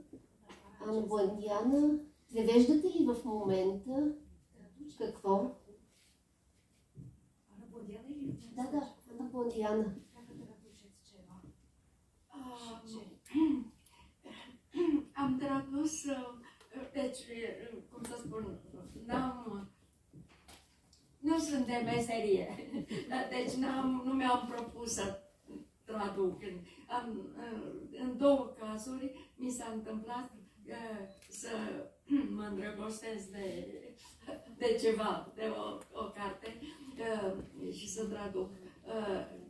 A: Анна Буендиана, превеждате ли в момента какво? Da, înapoi Diana.
F: Am tradus, deci, cum să spun, nu sunt de meserie, deci nu mi-am propus să traduc. În două cazuri mi s-a întâmplat să mă îndrăgostesc de ceva, de o carte și să traduc.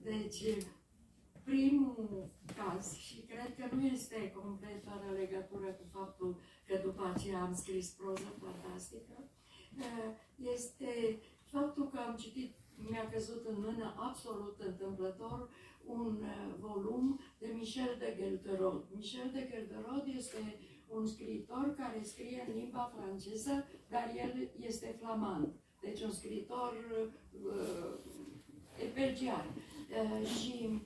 F: Deci, primul caz, și cred că nu este complet fără legătură cu faptul că după aceea am scris proză fantastică, este faptul că am citit, mi-a căzut în mână absolut întâmplător un volum de Michel de Gelderode. Michel de Gelderode este un scriitor care scrie în limba franceză, dar el este flamand. Deci un scriitor belgian. Și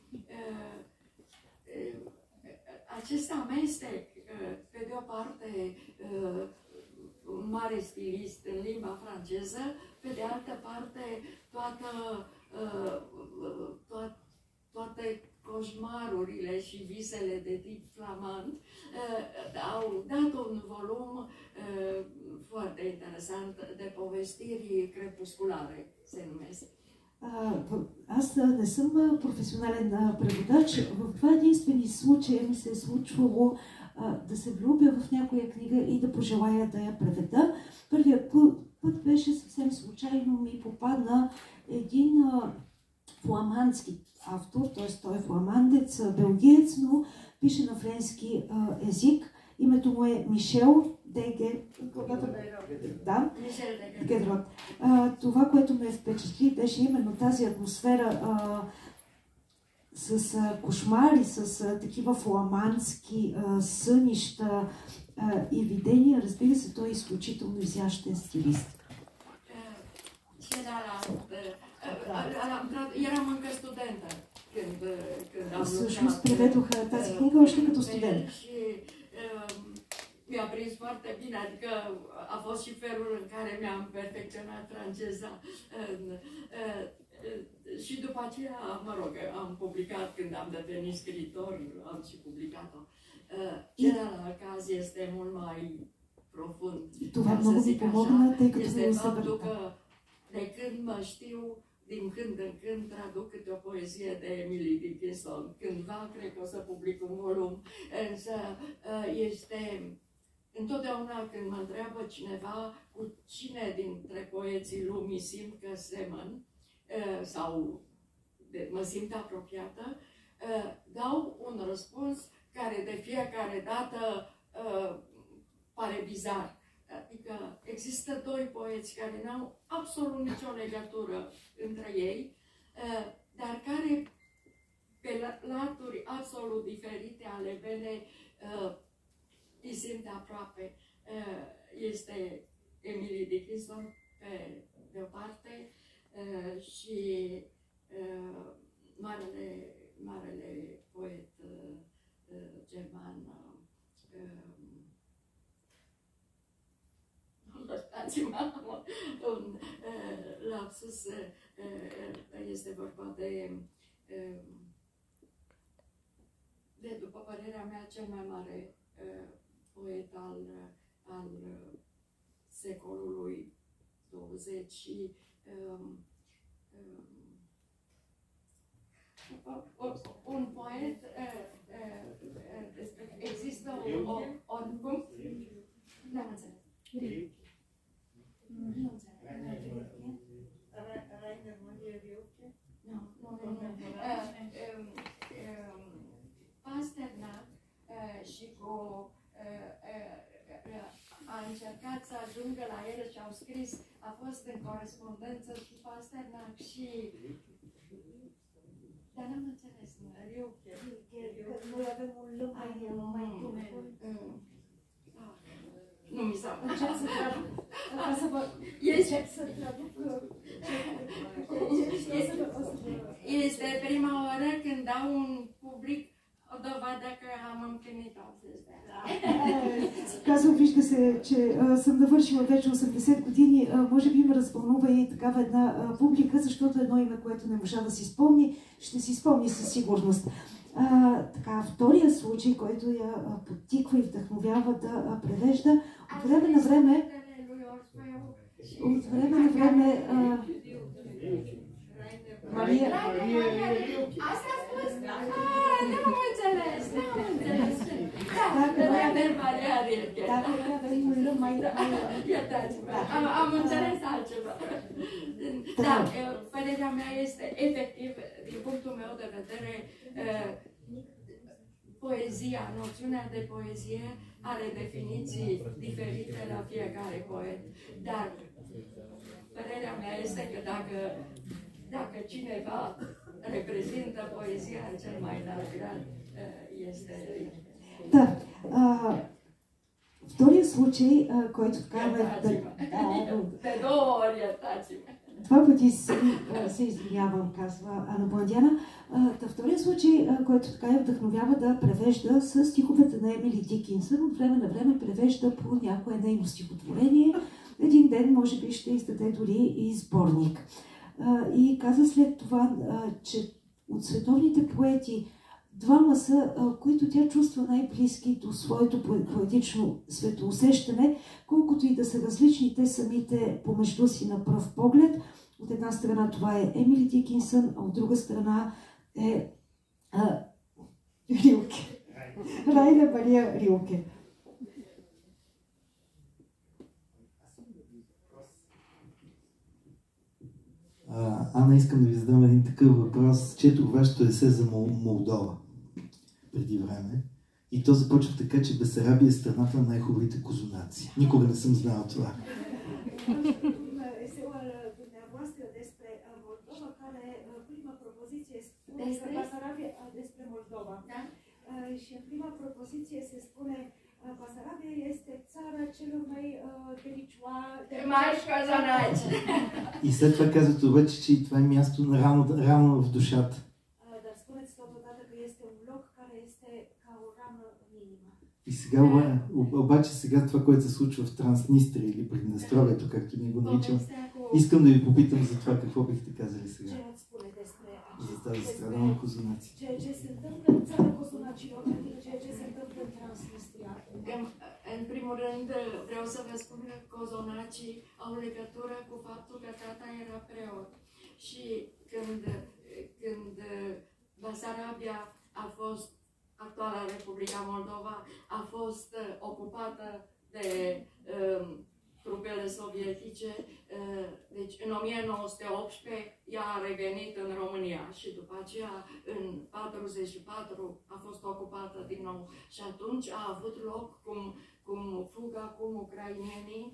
F: acest amestec, pe de o parte, un mare stilist în limba franceză, pe de altă parte, toate coșmarurile și visele de tip flamand au dat un volum foarte interesant de povestiri crepusculare, se numesc.
B: Аз не съм професионален преводач. В това единствени случай ми се е случвало да се влюбя в някоя книга и да пожелая да я преведа. Първият път беше съвсем случайно, ми попадна един фламандски автор, т.е. той е фламандец, белгиец, но пише на френски език. Името му е Мишел Гедрод. Това, което ме впечатли, беше именно тази атмосфера с кошмари, с такива фламандски сънища и видения. Разбира се, той е изключително изящен стилист.
F: Eram încă studentă când am
B: Всъщност преведох тази книга още като студент.
F: Mi-a prins foarte bine, adică a fost și felul în care mi-am perfecționat franceza. Și după aceea, mă rog, am publicat, când am devenit scriitor, am și publicat-o. Celălalt caz este mult mai profund.
B: Това много ми помогна, тъй като
F: este faptul că de când mă știu, din când în când traduc câte o poezie de Emily Dickinson. Cândva cred că o să public un volum, însă este întotdeauna când mă întreabă cineva cu cine dintre poeții lumii simt că semăn sau mă simt apropiată, dau un răspuns care de fiecare dată pare bizar. Adică există doi poeți care n-au absolut nicio legătură între ei, dar care pe laturi absolut diferite ale venei îi simt aproape. Este Emily Dickinson pe o parte și marele poet german lăsați-mă, un lapsus, este vorba de, după părerea mea, cel mai mare poet al secolului 20 și un poet, există un cum? N-am înțeles.
H: Rainer Maria Rilke?
F: Nu. Pasternak și a încercat să ajungă la el și au scris, a fost în corespondență și Pasternak și... Dar n-am înțeles, Rilke.
B: Noi avem un lău mai
F: Nu mi s-a
B: Încep să traduc.
F: Este prima oară când dau un public o dovadă că am împlinit 80 de ani.
B: Казвам, вижда се, че съм навършила вече 80 години. Може би ме развълнува и такава една публика, защото едно име, което не можа да си спомни, ще си спомни със сигурност. Така, втория случай, който я подтиква и вдъхновява да превежда, от време на време Мария...
F: Asta a spus? N-am înțeles. Maria Rilke.
B: Dacă avem un lume mai...
F: Iertați-mă, am înțeles altceva. Da, părerea mea este efectiv, din punctul meu de vedere, poezia, noțiunea de poezie are definiții diferite la fiecare poet, dar părerea mea este că dacă cineva reprezintă poezia în cel mai înalt grad, este...
B: Да. Втория случай, който такава
F: Те două ori iertați-mă.
B: Два пъти се извинявам, казва Ана Бландяна. Втория случай, който така я вдъхновява да превежда с стиховете на Емили Дикинсън. От време на време превежда по някое нейно стихотворение. Един ден, може би, ще издаде дори и сборник. И каза след това, че от световните поети двама са, които тя чувства най-близки до своето поетично светоусещане, колкото и да са различни те самите помежду си на пръв поглед. От една страна това е Емили Дикинсън, а от друга страна е Рилке. Райна Мария Рилке.
E: Ана, искам да ви задам един такъв въпрос. Четох вашето есе за Молдова преди време. И то започва така, че Бесарабия е страната на най-хубавите козунаци. Никога не съм знала това.
B: Eseul dumneavoastră despre Moldova, care prima propoziție spune că Basarabia despre Moldova. Da? Și în prima propoziție se spune Basarabia este țara celor mai delicioase.
F: Mai cozonaci.
E: И след това казвате обаче, че това е място на рана в душата.
B: Dar spuneți totodată că este un loc care este ca o rană în inimă.
E: И сега, обаче сега това, което се случва в Транснистрия или Приднестровието, както ние го наричам, искам да ви попитам за това, какво бихте казали сега. За тази страна на козунаци.
B: Ceea ce se întâmplă în țara cozunacilor, adică ceea ce se întâmplă în Transnistria.
F: În primul rând, vreau să vă spun că cozonacii au legătură cu faptul că tata era preot. Și când Basarabia a fost, actuala Republica Moldova, a fost ocupată de trupele sovietice, deci în 1918 ea a revenit în România și după aceea în 1944 a fost ocupată din nou și atunci a avut loc cum fug acum ucrainenii,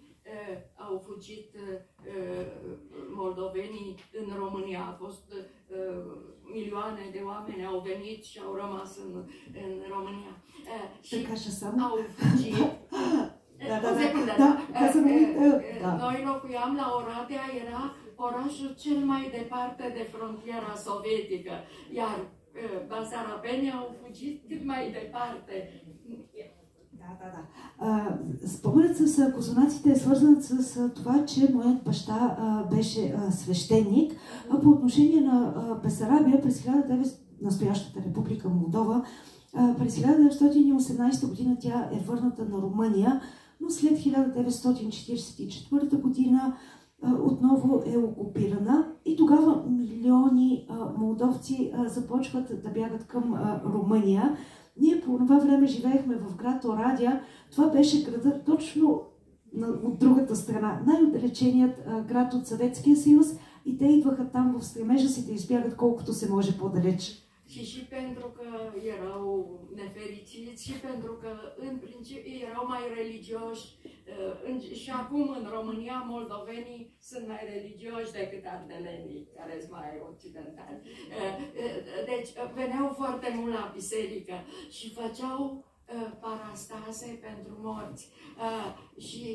F: au fugit moldovenii în România, a fost milioane de oameni au venit și au rămas în România și au fugit. Noi locuiam la Oradea, era orașul cel mai departe de frontiera sovietică, iar basarabenii au fugit cât mai departe.
B: Споменът с козунаците е свързан с това, че моят баща беше свещеник. По отношение на Бесарабия, през настоящата република Молдова, през 1918 година тя е върната на Румъния, но след 1944 година отново е окупирана и тогава милиони молдовци започват да бягат към Румъния. Ние по това време живеехме в град Орадия. Това беше града точно от другата страна, най-отдалеченият град от Съветския съюз, и те идваха там в стремежа си да избягат колкото се може по-далеч.
F: Și pentru că erau nefericiți și pentru că în principiu erau mai religioși și acum în România moldovenii sunt mai religioși decât ardelenii, care sunt mai occidentali. Deci veneau foarte mult la biserică și făceau parastase pentru morți. Și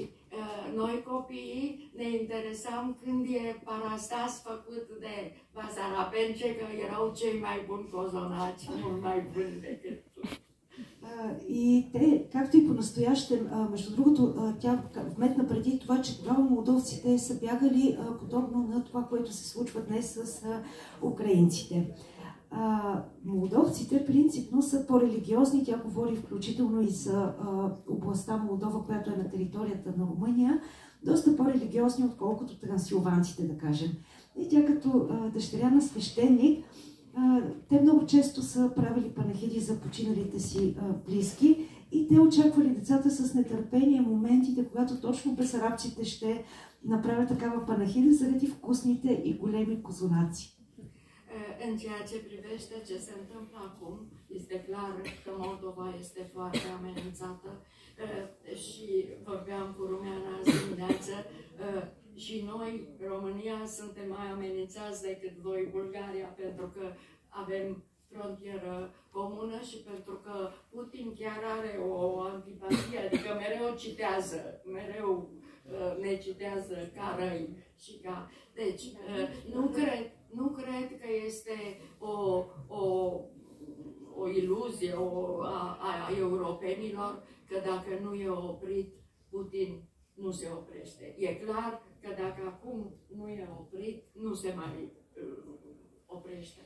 F: noi copiii ne interesam când e parastas făcut de basarabeni, că erau cei mai buni cozonaci, mult mai buni decât
B: И те, както и по-настоящем, между другото, тя вметна преди това, че тогава молдовците са бягали подобно на това, което се случва днес с украинците. Молдовците принципно са по-религиозни, тя говори включително и за областта Молдова, която е на територията на Румъния, доста по-религиозни, отколкото трансилванците, да кажем. И тя като дъщеря на свещеник, те много често са правили панахиди за починалите си близки и те очаквали децата с нетърпение моментите, когато точно бесарабците ще направят такава панахида заради вкусните и големи козунаци.
F: În ceea ce privește ce se întâmplă acum, este clar că Moldova este foarte amenințată și vorbeam cu Rumeana azi dimineață și noi, România, suntem mai amenințați decât voi, Bulgaria, pentru că avem frontieră comună și pentru că Putin chiar are o antipatie, adică mereu citează, mereu ne citează ca răi și ca... Deci, nu cred că este o iluzie a europenilor că dacă nu e oprit, Putin nu se oprește. E clar că dacă acum nu e oprit, nu se mai oprește.